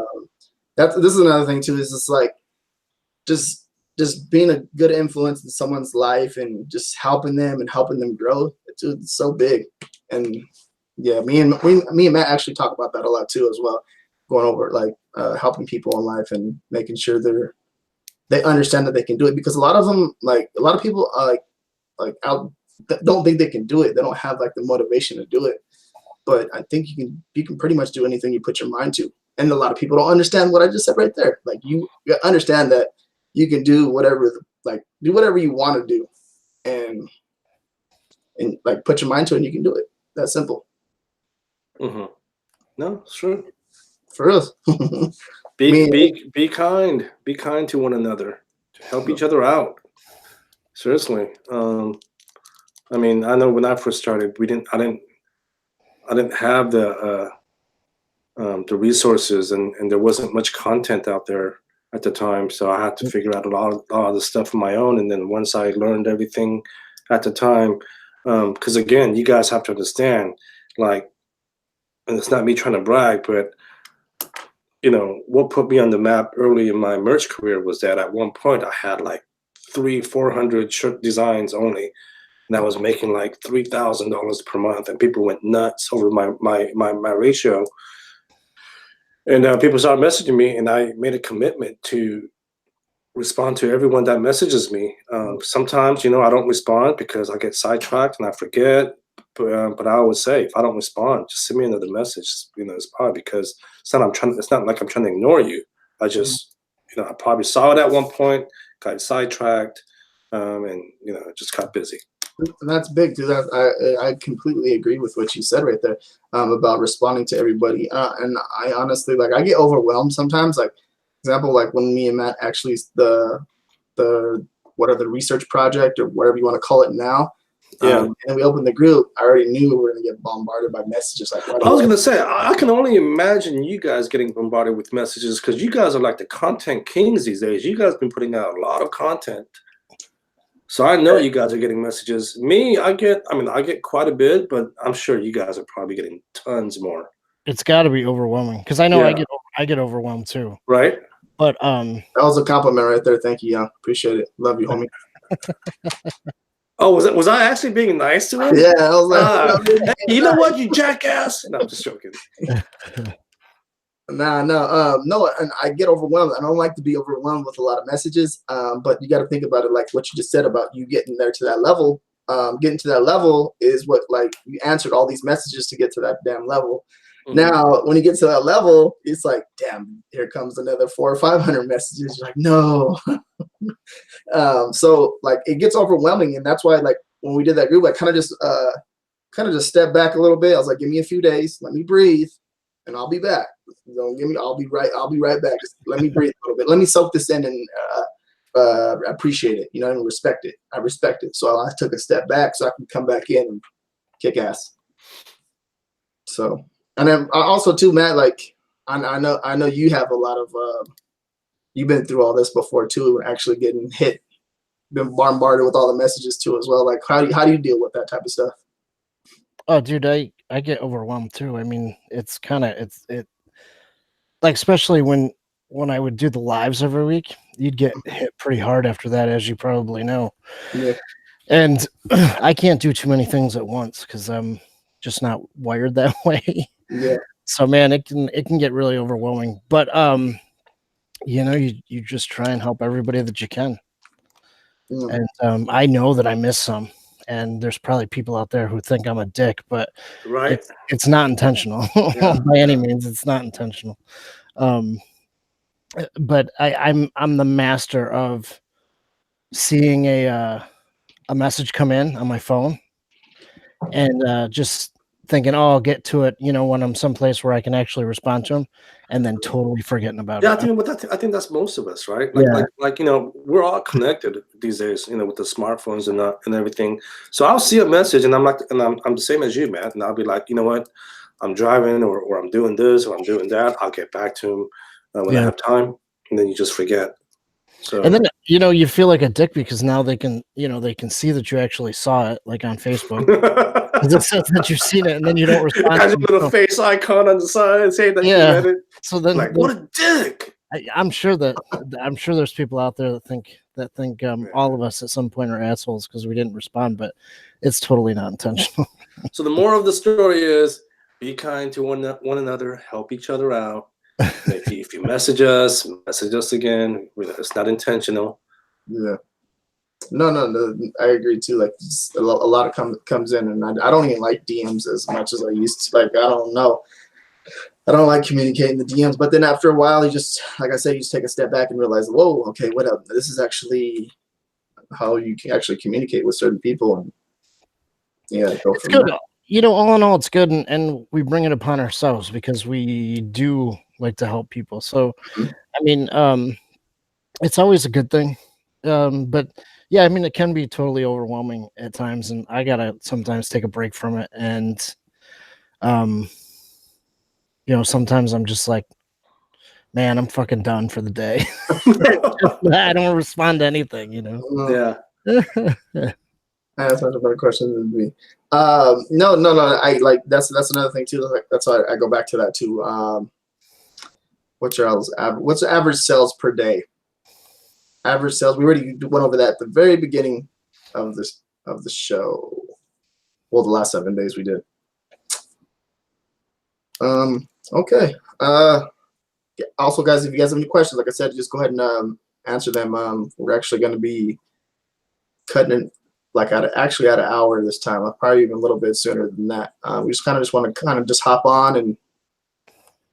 This is another thing too. Is just like just being a good influence in someone's life and just helping them grow. It's so big. And yeah, me and Matt actually talk about that a lot too as well. Going over like helping people in life and making sure they understand that they can do it, because a lot of people don't think they can do it. They don't have like the motivation to do it. But I think you can pretty much do anything you put your mind to. And a lot of people don't understand what I just said right there. Like you understand that you can do whatever you want to do, and like put your mind to it and you can do it. That's simple. No, sure. For us. Be kind. Be kind to one another. To help each other out. Seriously. I mean, I know when I first started, I didn't have the resources, and there wasn't much content out there at the time, so I had to figure out a lot of the stuff on my own. And then once I learned everything at the time, because again, you guys have to understand, like, and it's not me trying to brag, but what put me on the map early in my merch career was that at one point I had like 300-400 shirt designs only. And I was making like $3,000 per month, and people went nuts over my ratio. And people started messaging me, and I made a commitment to respond to everyone that messages me. Sometimes, I don't respond because I get sidetracked and I forget. But I always say, if I don't respond, just send me another message. It's probably because it's not like I'm trying to ignore you. I just, I probably saw it at one point, got sidetracked, and just got busy. And that's big, dude. I completely agree with what you said right there about responding to everybody. And I honestly, like, I get overwhelmed sometimes. Like, example, like when me and Matt actually the research project or whatever you want to call it now. And we opened the group. I already knew we were going to get bombarded by messages. Like, I was going to say, I can only imagine you guys getting bombarded with messages, because you guys are like the content kings these days. You guys have been putting out a lot of content. So I know you guys are getting messages. Me, I get quite a bit, but I'm sure you guys are probably getting tons more. It's got to be overwhelming, because I know I get overwhelmed too. Right. But that was a compliment right there. Thank you, Yong. Appreciate it. Love you, homie. Oh, was I actually being nice to him? Yeah, I was like, hey, you know what, you jackass? No, I'm just joking. No, and I get overwhelmed. I don't like to be overwhelmed with a lot of messages, but you got to think about it like what you just said about you getting there to that level. Getting to that level is what, like, you answered all these messages to get to that damn level. Now, when you get to that level, it's like, damn, here comes another 400 or 500 messages. You're like, no. So like it gets overwhelming, and that's why, like, when we did that group, I kind of just stepped back a little bit. I was like, give me a few days, let me breathe, and I'll be back. I'll be right back. Just let me breathe a little bit. Let me soak this in and appreciate it, and respect it. I respect it. So I took a step back so I can come back in and kick ass. So, and then also too, Matt, like, I know you have a lot of you've been through all this before too, actually getting been bombarded with all the messages too as well. Like, how do you deal with that type of stuff? Oh, dude, I get overwhelmed too. I mean, it's like, especially when I would do the lives every week, you'd get hit pretty hard after that, as you probably know. Yeah. And I can't do too many things at once because I'm just not wired that way. Yeah. So, man, it can get really overwhelming. But you just try and help everybody that you can. And I know that I miss some. and there's probably people out there who think I'm a dick, but Right. it's not intentional. By any means. It's not intentional. But I'm the master of seeing a message come in on my phone and just thinking, oh, I'll get to it, when I'm someplace where I can actually respond to them, and then totally forgetting about it. I think that's most of us, right? Like we're all connected these days, with the smartphones and everything. So I'll see a message and I'm the same as you, Matt, and I'll be like, you know what, I'm driving or I'm doing this or I'm doing that. I'll get back to him when I have time, and then you just forget. So, and then you feel like a dick because now they can see that you actually saw it, like on Facebook, because it says that you've seen it, and then you don't respond. Has a little face icon on the side saying that you read it. So then, what a dick! I'm sure there's people out there that think all of us at some point are assholes because we didn't respond, but it's totally not intentional. So the moral of the story is: be kind to one another, help each other out. If you message us again. It's not intentional. Yeah. No. I agree too. Like a lot of comes in, and I don't even like DMs as much as I used to. Like I don't know. I don't like communicating the DMs, but then after a while, you just, like I said, you just take a step back and realize, whoa, okay, what up? This is actually how you can actually communicate with certain people, and it's good. There. All in all, it's good, and we bring it upon ourselves because we do like to help people. So, I mean, it's always a good thing. But yeah, I mean, it can be totally overwhelming at times, and I gotta sometimes take a break from it. And, sometimes I'm just like, man, I'm fucking done for the day. I don't respond to anything, Yeah. That's not a better question than me. No. I like that's another thing too. Like that's why I go back to that too. What's the average sales per day? Average sales. We already went over that at the very beginning of the show. Well, the last 7 days we did. Okay. Also, guys, if you guys have any questions, like I said, just go ahead and answer them. We're actually going to be cutting in at an hour this time. Probably even a little bit sooner than that. We just want to just hop on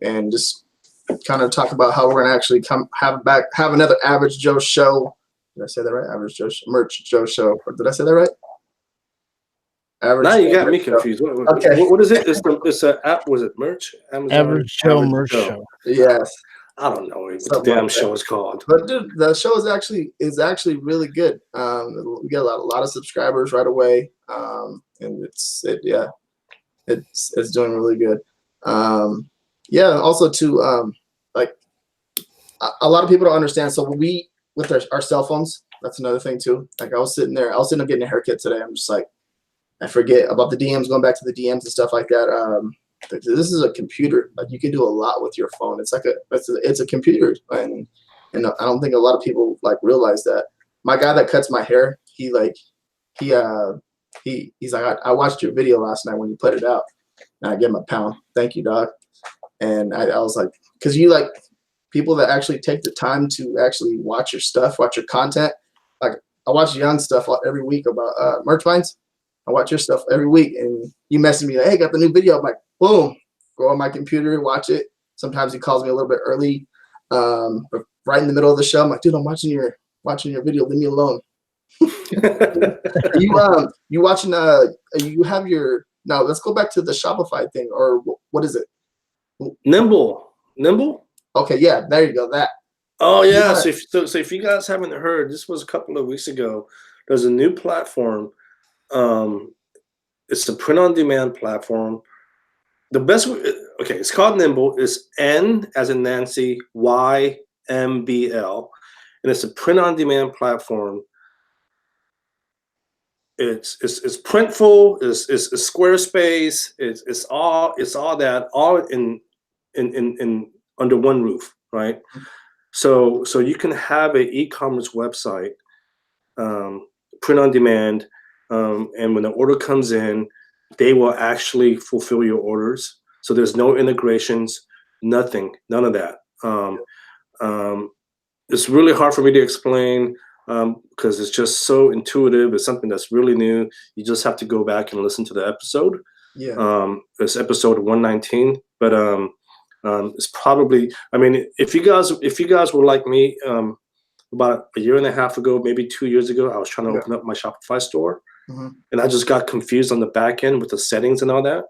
and just kind of talk about how we're going to actually have another Average Joe show. Did I say that right? Average Joe Merch Joe show. Or did I say that right? Now you got me confused. Okay. What is it? It's a app. Was it merch? Amazon Average Joe Merch Show. Yes. I don't know what the damn show is called. But dude, the show is actually really good. We get a lot of subscribers right away, and it's doing really good. Also too, like a lot of people don't understand. So we with our cell phones, that's another thing too. Like I was sitting there getting a haircut today. I'm just like, I forget about the DMs, going back to the DMs and stuff like that. This is a computer. Like you can do a lot with your phone. It's a computer, and I don't think a lot of people realize that. My guy that cuts my hair, he's like, I watched your video last night when you put it out, and I gave him a pound. Thank you, dog. And I was like, because you like people that actually take the time to actually watch your stuff, watch your content. Like I watch Yong stuff every week about merch finds. I watch your stuff every week, and you message me like, "Hey, got the new video." I'm like, boom, go on my computer, watch it. Sometimes he calls me a little bit early, but right in the middle of the show. I'm like, dude, I'm watching your video. Leave me alone. You watching? You have your now. Let's go back to the Shopify thing, or what is it? Nimble. Okay, yeah, there you go. That. Oh yeah. So if you guys haven't heard, this was a couple of weeks ago. There's a new platform. It's a print-on-demand platform. It's called Nimble. It's N as in Nancy, YMBL, and it's a print-on-demand platform. It's Printful. It's Squarespace. It's all that in under one roof, right? So you can have an e-commerce website, print-on-demand. And when the order comes in, they will actually fulfill your orders. So there's no integrations, none of that. It's really hard for me to explain. because it's just so intuitive. It's something that's really new. You just have to go back and listen to the episode. Yeah. It's episode 119, but it's probably. I mean, if you guys were like me, about a year and a half ago, maybe 2 years ago, I was trying to open up my Shopify store, and I just got confused on the back end with the settings and all that.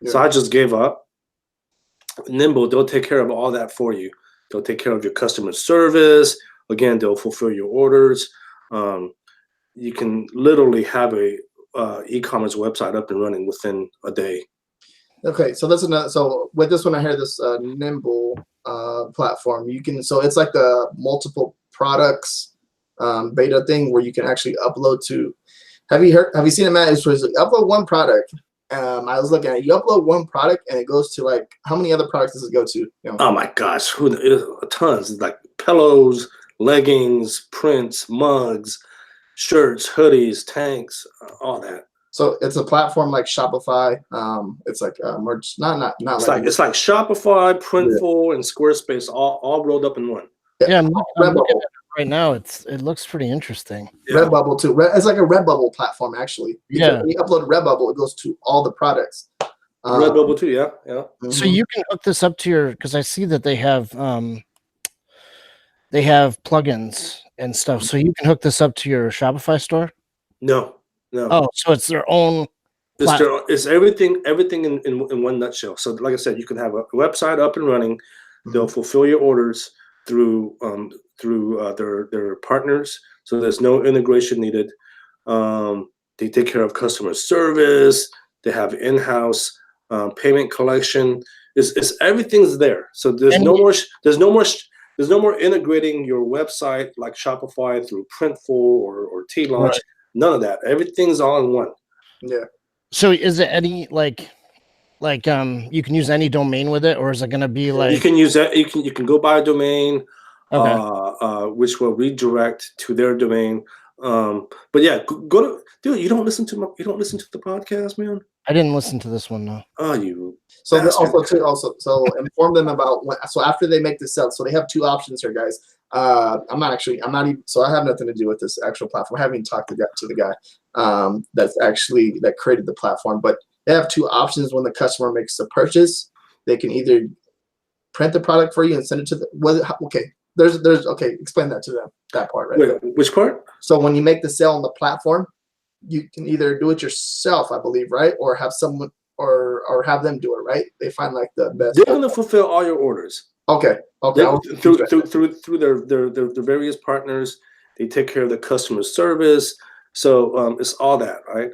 So I just gave up. Nimble, they'll take care of all that for you. They'll take care of your customer service. Again, they'll fulfill your orders. You can literally have a e-commerce website up and running within a day. Okay, so that's another. So with this one, I hear this Nimble platform. You can, so it's like the multiple products beta thing where you can actually upload to. Have you seen it, Matt? It's where you upload one product. I was looking at it. You upload one product and it goes to like, how many other products does it go to? You know? Oh my gosh, tons. It's like pillows, leggings, prints, mugs, shirts, hoodies, tanks, all that. So it's a platform like Shopify. It's like merch, not It's like Shopify, Printful, and Squarespace all rolled up in one. Yeah, I'm looking at it right now. It looks pretty interesting. Yeah. Redbubble too. It's like a Redbubble platform actually. When you upload Redbubble, it goes to all the products. Redbubble too, yeah. So you can hook this up to your, because I see that they have plugins and stuff. So you can hook this up to your Shopify store. No. Oh, so it's their own. It's everything in one nutshell. So like I said, you can have a website up and running. They'll fulfill your orders through their partners. So there's no integration needed. They take care of customer service. They have in-house payment collection. It's everything's there. So there's no more integrating your website like Shopify through Printful or T-Launch. Right. None of that. Everything's all in one. Yeah. So is it any like you can use any domain with it, or is it going to be like you can use that? You can go buy a domain, which will redirect to their domain. But yeah, go to dude. You don't listen to the podcast, man. I didn't listen to this one, no. Oh, you. So also inform them about so after they make the sale. So they have two options here, guys. I'm not even. So I have nothing to do with this actual platform. I haven't even talked to the guy that created the platform. But they have two options when the customer makes the purchase. They can either print the product for you and send it to the. Explain that to them. That part, right? Wait, which part? So when you make the sale on the platform, you can either do it yourself, I believe, right, or have someone or have them do it, right? They find like the best. They're going to fulfill all your orders. Okay. Through their various partners, they take care of the customer service. So it's all that, right?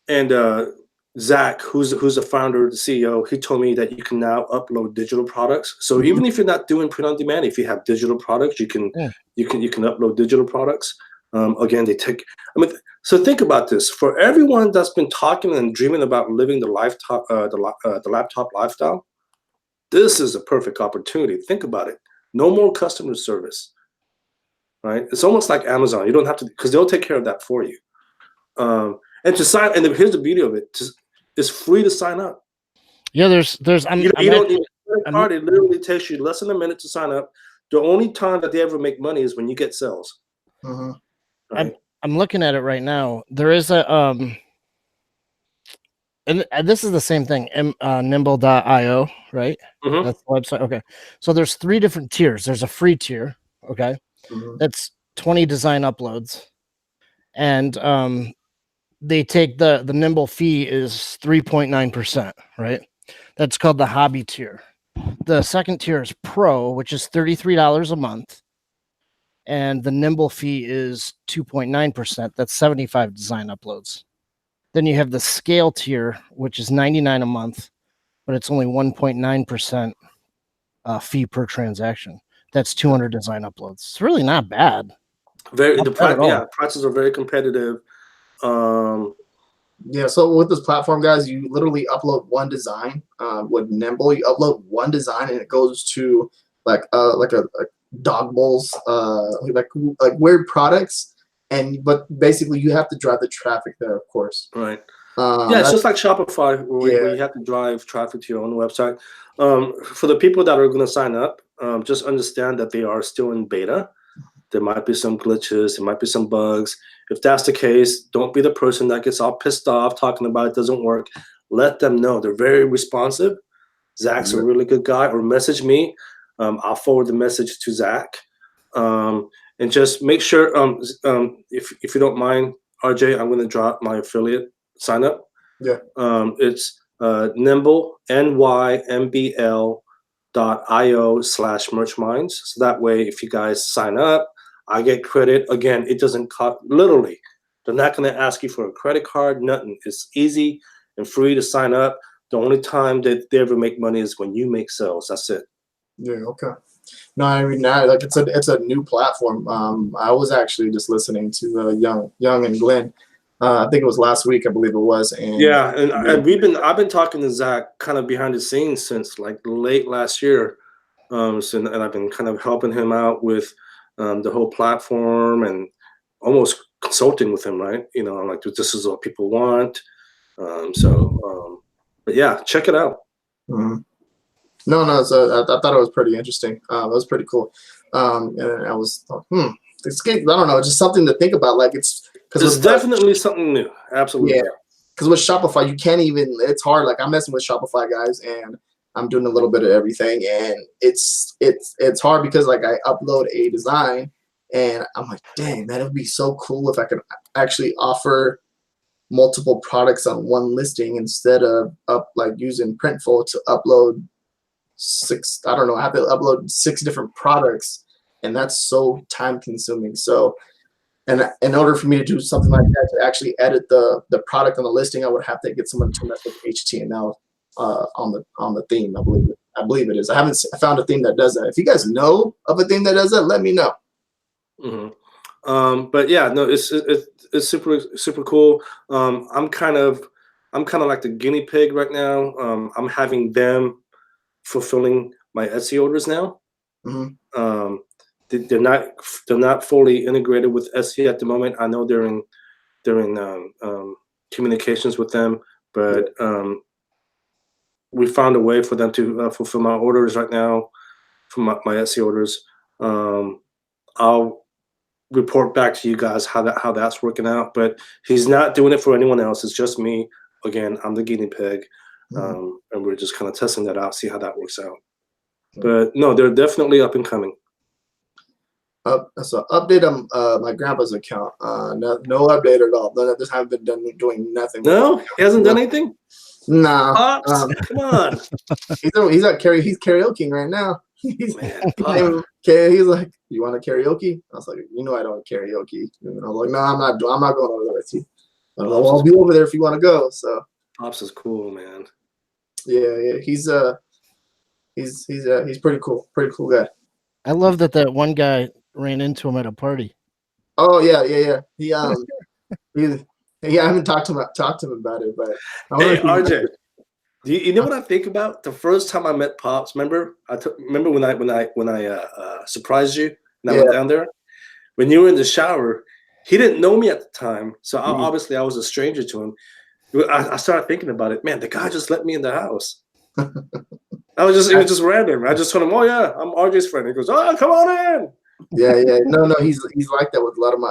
And Zach, who's the founder, the CEO, he told me that you can now upload digital products. So even if you're not doing print on demand, if you have digital products, you can upload digital products. Again, so think about this. For everyone that's been talking and dreaming about living the laptop lifestyle, this is a perfect opportunity. Think about it. No more customer service, right? It's almost like Amazon. You don't have to, because they'll take care of that for you. And to sign, and here's the beauty of it: it's free to sign up. Yeah, there's. You don't need a card. It literally takes you less than a minute to sign up. The only time that they ever make money is when you get sales. Mm-hmm. Right? I'm looking at it right now. There is a and this is the same thing. Nimble.io, right? Mm-hmm. That's the website. Okay, so there's 3 different tiers. There's a free tier. Okay, that's 20 design uploads, and they take the Nimble fee is 3.9%, right? That's called the hobby tier. The second tier is Pro, which is $33 a month. And the Nimble fee is 2.9%. That's 75 design uploads. Then you have the scale tier, which is $99 a month, but it's only 1.9% fee per transaction. That's 200 design uploads. It's really not bad. Prices are very competitive. Yeah, so with this platform, guys, you literally upload one design. With Nimble, you upload one design and it goes to like a dog bowls, like weird products, but basically you have to drive the traffic there, of course. Right. Yeah, it's just like Shopify, where you have to drive traffic to your own website. For the people that are going to sign up, just understand that they are still in beta. There might be some glitches, there might be some bugs. If that's the case, don't be the person that gets all pissed off talking about it doesn't work. Let them know. They're very responsive. Zach's a really good guy. Or message me. I'll forward the message to Zach. And just make sure, if you don't mind, RJ, I'm going to drop my affiliate sign up. Yeah. It's Nimble, nybl.io/merchminds. So that way, if you guys sign up, I get credit. Again, it doesn't cost, literally, they're not going to ask you for a credit card, nothing. It's easy and free to sign up. The only time that they ever make money is when you make sales. That's it. Yeah, okay. No, I mean, like it's a new platform. I was actually just listening to Yong and Glenn. I think it was last week, I believe it was. And I've been talking to Zach kind of behind the scenes since like late last year. And I've been kind of helping him out with the whole platform and almost consulting with him, right? You know, I'm like, this is what people want. But yeah, check it out. Mm-hmm. No. So I thought it was pretty interesting. It was pretty cool. And I was, it's I don't know, just something to think about. Like it's definitely something new. Absolutely. Yeah. Because with Shopify, you can't even. It's hard. Like I'm messing with Shopify guys, and I'm doing a little bit of everything, and it's hard because like I upload a design, and I'm like, dang, man, it would be so cool if I could actually offer multiple products on one listing instead of like using Printful to upload six. I don't know. I have to upload 6 different products, and that's so time consuming. So, and in order for me to do something like that, to actually edit the product on the listing, I would have to get someone to mess with HTML on the theme. I believe it is. I found a theme that does that. If you guys know of a theme that does that, let me know. Mm-hmm. But yeah, no, it's super cool. I'm kind of like the guinea pig right now. I'm having them fulfilling my Etsy orders now. Mm-hmm. They're not fully integrated with Etsy at the moment. I know they're in communications with them, but we found a way for them to fulfill my orders right now from my Etsy orders. I'll report back to you guys how that's working out, but he's not doing it for anyone else. It's just me. Again, I'm the guinea pig, and we're just kind of testing that out, see how that works out. But no, they're definitely up and coming. So update on my grandpa's account. No update at all. I just haven't been doing nothing. No, he hasn't done anything. No, come on. He's karaokeing right now. He's like, you want to karaoke? I was like, I don't karaoke. And I was like, no, I'm not going over there with you. I'll be over there if you want to go. So Pops is cool, man. Yeah, he's pretty cool guy. I love that one guy ran into him at a party. Oh yeah. He I haven't talked to him about it, but hey RJ, you know what I think about? The first time I met Pops, remember when I surprised you and I went down there? When you were in the shower, he didn't know me at the time, so obviously I was a stranger to him. I started thinking about it. Man, the guy just let me in the house. It was just random. I just told him, "Oh yeah, I'm RJ's friend." He goes, "Oh, come on in." Yeah. No, he's like that with a lot of my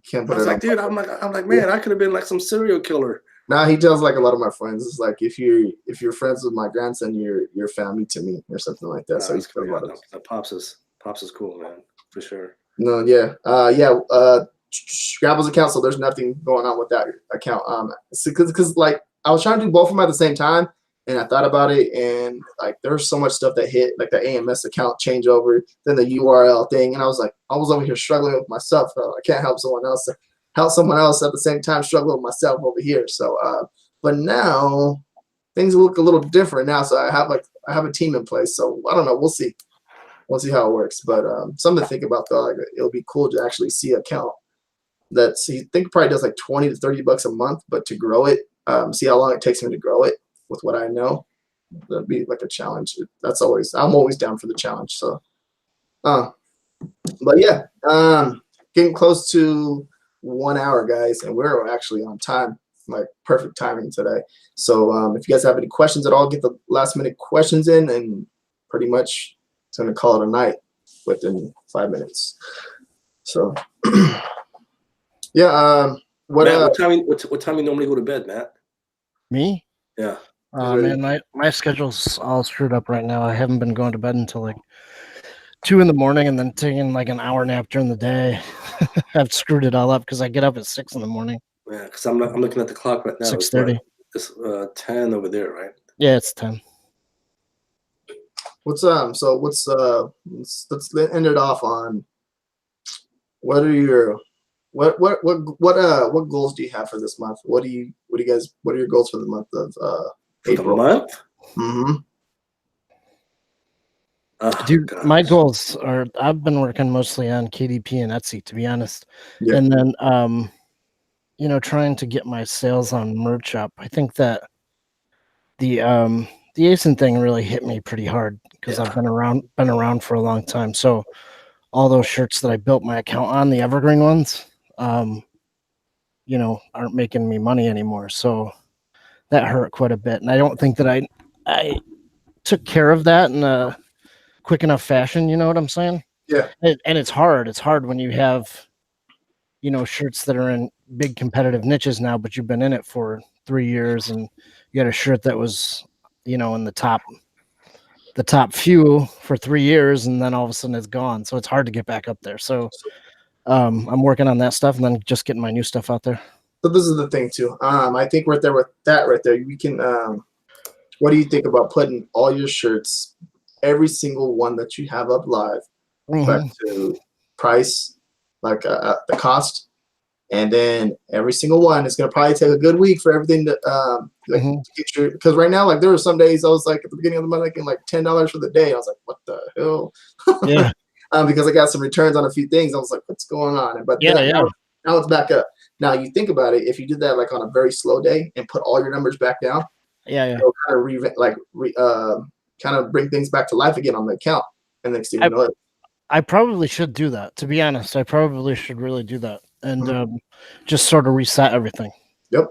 can't put I was like, dude, I'm like, man, I could have been like some serial killer. Nah, he tells like a lot of my friends. It's like if you're friends with my grandson, you're family to me or something like that. So he's put a lot of Pops is cool, man, for sure. No, yeah. Grandpa's account, so there's nothing going on with that account. Because like I was trying to do both of them at the same time, and I thought about it, and like there's so much stuff that hit, like the AMS account changeover, then the URL thing, and I was over here struggling with myself. I can't help someone else at the same time struggling with myself over here. So, but now things look a little different now. So I have a team in place. So I don't know. We'll see how it works. But something to think about though. Like it'll be cool to actually see an account that's I think probably does like $20 to $30 a month, but to grow it, see how long it takes me to grow it with what I know. That'd be like a challenge. I'm always down for the challenge. So, but yeah, getting close to 1 hour, guys, and we're actually on time. like perfect timing today. So if you guys have any questions at all, get the last minute questions in, and pretty much it's gonna call it a night within 5 minutes. So yeah. Matt, what time you normally go to bed, Matt? Me? Yeah. Man, my schedule's all screwed up right now. I haven't been going to bed until like 2 in the morning, and then taking like an hour nap during the day. I've screwed it all up because I get up at 6 in the morning. Yeah, because I'm looking at the clock right now. 6:30. It's 10 over there, right? Yeah, it's 10. Let's end it off on what are your what goals do you have for this month? What are your goals for the month of April? For the month? Mm-hmm. Oh, dude, gosh. My goals are, I've been working mostly on KDP and Etsy, to be honest. Yeah. And then trying to get my sales on merch up. I think that the ASIN thing really hit me pretty hard because I've been around for a long time. So all those shirts that I built my account on, the evergreen ones, aren't making me money anymore. So that hurt quite a bit. And I don't think that I took care of that in a quick enough fashion. You know what I'm saying? Yeah. And it's hard. It's hard when you have, shirts that are in big competitive niches now, but you've been in it for 3 years, and you got a shirt that was, in the top few for 3 years, and then all of a sudden it's gone. So it's hard to get back up there. So I'm working on that stuff, and then just getting my new stuff out there. So this is the thing too. I think right there with that right there, we can. What do you think about putting all your shirts, every single one that you have up live, back to price, like the cost, and then every single one is going to probably take a good week for everything to to get your, because right now, like, there were some days I was like at the beginning of the month making like $10 for the day. I was like, what the hell? Yeah. Because I got some returns on a few things. I was like, what's going on? But now it's back up. Now you think about it, if you did that like on a very slow day and put all your numbers back down, it'll kind of bring things back to life again on the account. And next thing you know, I probably should do that. To be honest, I probably should really do that and just sort of reset everything. Yep.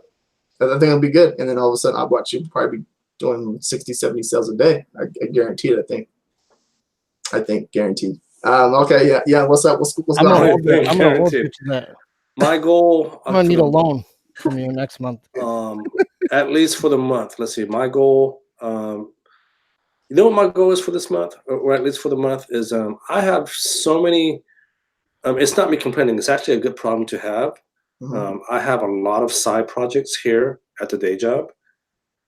I think it'll be good. And then all of a sudden, I'll watch you probably be doing 60, 70 sales a day. I guarantee it. I think guaranteed. Okay. Yeah. What's up? What's going on? I'm gonna hold you to that. My goal. I'm gonna need a loan from you next month. At least for the month. Let's see. My goal. You know what my goal is for this month, or at least for the month, is I have so many. It's not me complaining. It's actually a good problem to have. I have a lot of side projects here at the day job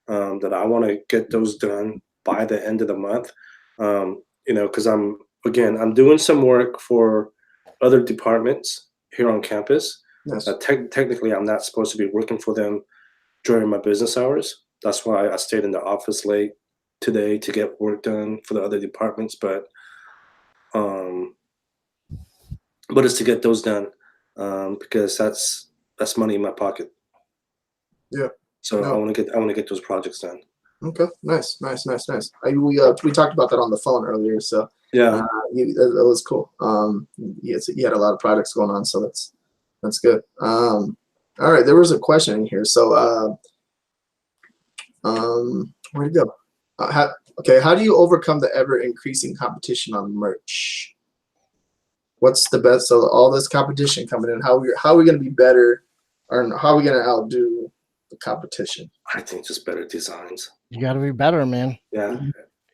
that I want to get those done by the end of the month. Because I'm doing some work for other departments here on campus. Yes. Technically, I'm not supposed to be working for them during my business hours. That's why I stayed in the office late today to get work done for the other departments, but it's to get those done because that's money in my pocket. Yeah. So I want to get those projects done. Okay. Nice. We talked about that on the phone earlier. So yeah, that was cool. You had a lot of projects going on, so that's good. All right. There was a question in here. So where'd it go? How do you overcome the ever increasing competition on merch? What's the best? So all this competition coming in, how are we going to be better, or how are we going to outdo the competition? I think just better designs. You got to be better, man. Yeah.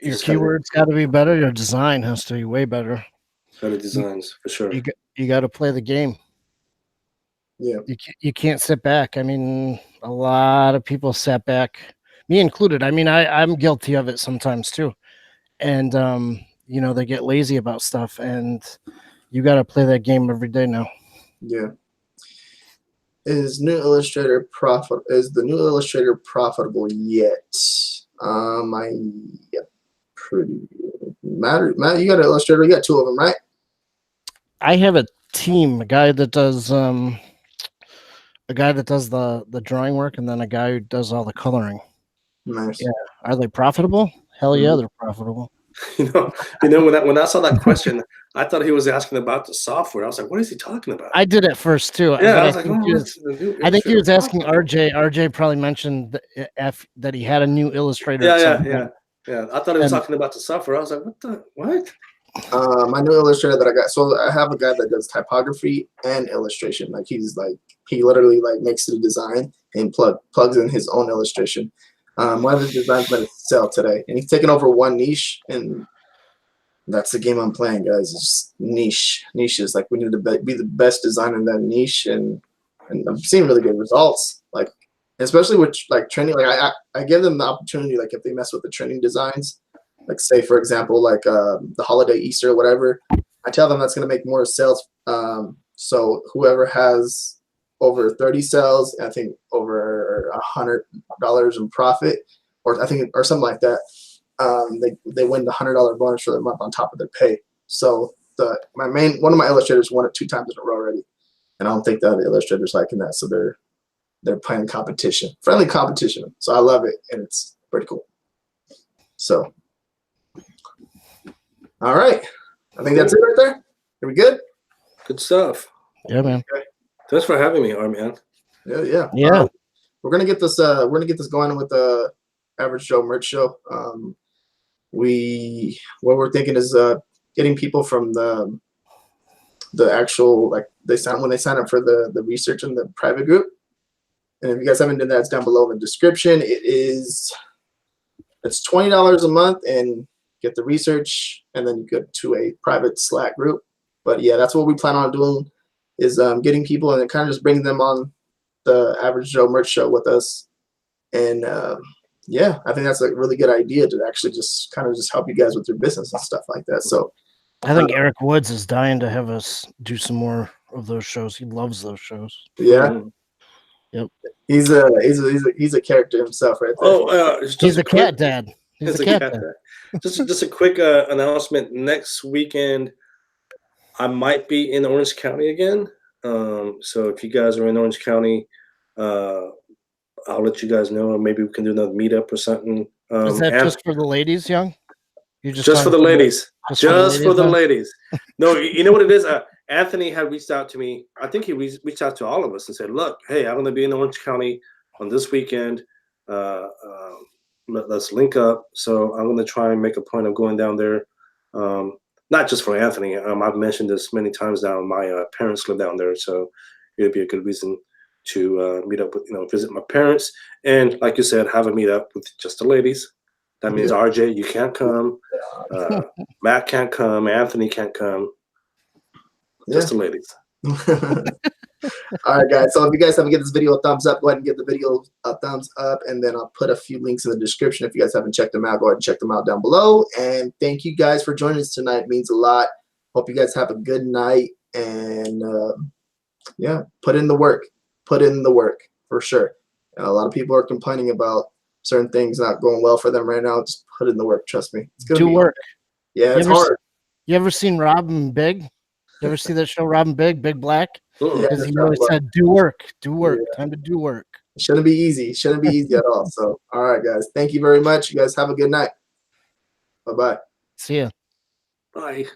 Your keywords got to be better. Your design has to be way better. Better designs for sure. You got to play the game. Yeah. You can't sit back. I mean, a lot of people sat back, me included. I mean, I'm guilty of it sometimes too. And, they get lazy about stuff, and you got to play that game every day now. Yeah. Is the new Illustrator profitable yet? Pretty Matt, you got an Illustrator. You got two of them, right? I have a team, a guy that does the drawing work, and then a guy who does all the coloring. Nice. Yeah. Are they profitable? Hell yeah, they're profitable. When I saw that question, I thought he was asking about the software. I was like, what is he talking about? I did at first too. Yeah, but I was like, I think he was asking RJ. RJ probably mentioned that he had a new Illustrator. Yeah. I thought he was talking about the software. I was like, what? My new illustrator that I got. So I have a guy that does typography and illustration. Like he literally like makes the design and plugs in his own illustration. One of his designs went to sell today, and he's taken over one niche, and that's the game I'm playing, guys. It's niches. Like we need to be the best designer in that niche, and I'm seeing really good results. Like especially with like trending. Like I give them the opportunity. Like if they mess with the trending designs, like say for example like the holiday Easter or whatever, I tell them that's gonna make more sales. So whoever has over 30 sales, I think over $100 in profit, or something like that. They win the $100 bonus for the month on top of their pay. So one of my illustrators won it 2 times in a row already, and I don't think the other illustrators liking that. So they're playing competition, friendly competition. So I love it, and it's pretty cool. So, all right, I think that's it right there. Are we good? Good stuff. Yeah, man. Okay. Thanks for having me, man. Yeah. We're gonna get this. We're gonna get this going with the Average Joe merch show. What we're thinking is getting people from the actual like when they sign up for the research in the private group. And if you guys haven't done that, it's down below in the description. It's $20 a month and get the research, and then you go to a private Slack group. But yeah, that's what we plan on doing, is getting people and kind of just bringing them on the Average Joe merch show with us. And yeah, I think that's a really good idea to actually just kind of just help you guys with your business and stuff like that. So I think Eric Woods is dying to have us do some more of those shows. He loves those shows. Yeah. Yep. He's a character himself right there. Oh, he's a cat dad. He's a cat dad. Just a quick announcement. Next weekend, I might be in Orange County again. So if you guys are in Orange County, I'll let you guys know, or maybe we can do another meetup or something. Is that just for the ladies, Young? Just for the ladies. Just for the ladies. No, you know what it is? Anthony had reached out to me. I think he reached out to all of us and said, look, hey, I'm going to be in Orange County on this weekend. Let's link up. So I'm going to try and make a point of going down there. Not just for Anthony. I've mentioned this many times now. My parents live down there, so it would be a good reason to meet up with, visit my parents. And like you said, have a meetup with just the ladies. That means RJ, you can't come. Matt can't come. Anthony can't come. Just the ladies. All right, guys. So if you guys haven't given this video a thumbs up, go ahead and give the video a thumbs up. And then I'll put a few links in the description. If you guys haven't checked them out, go ahead and check them out down below. And thank you guys for joining us tonight. It means a lot. Hope you guys have a good night. And yeah, put in the work. Put in the work for sure. And a lot of people are complaining about certain things not going well for them right now. Just put in the work. Trust me. It's gonna do work. Yeah, it's hard. You ever seen Robin Big? You ever see that show, Robin Big Black? Because he always said, do work. Yeah. Time to do work. It shouldn't be easy. It shouldn't be easy at all. So, all right, guys. Thank you very much. You guys have a good night. Bye-bye. See ya. Bye.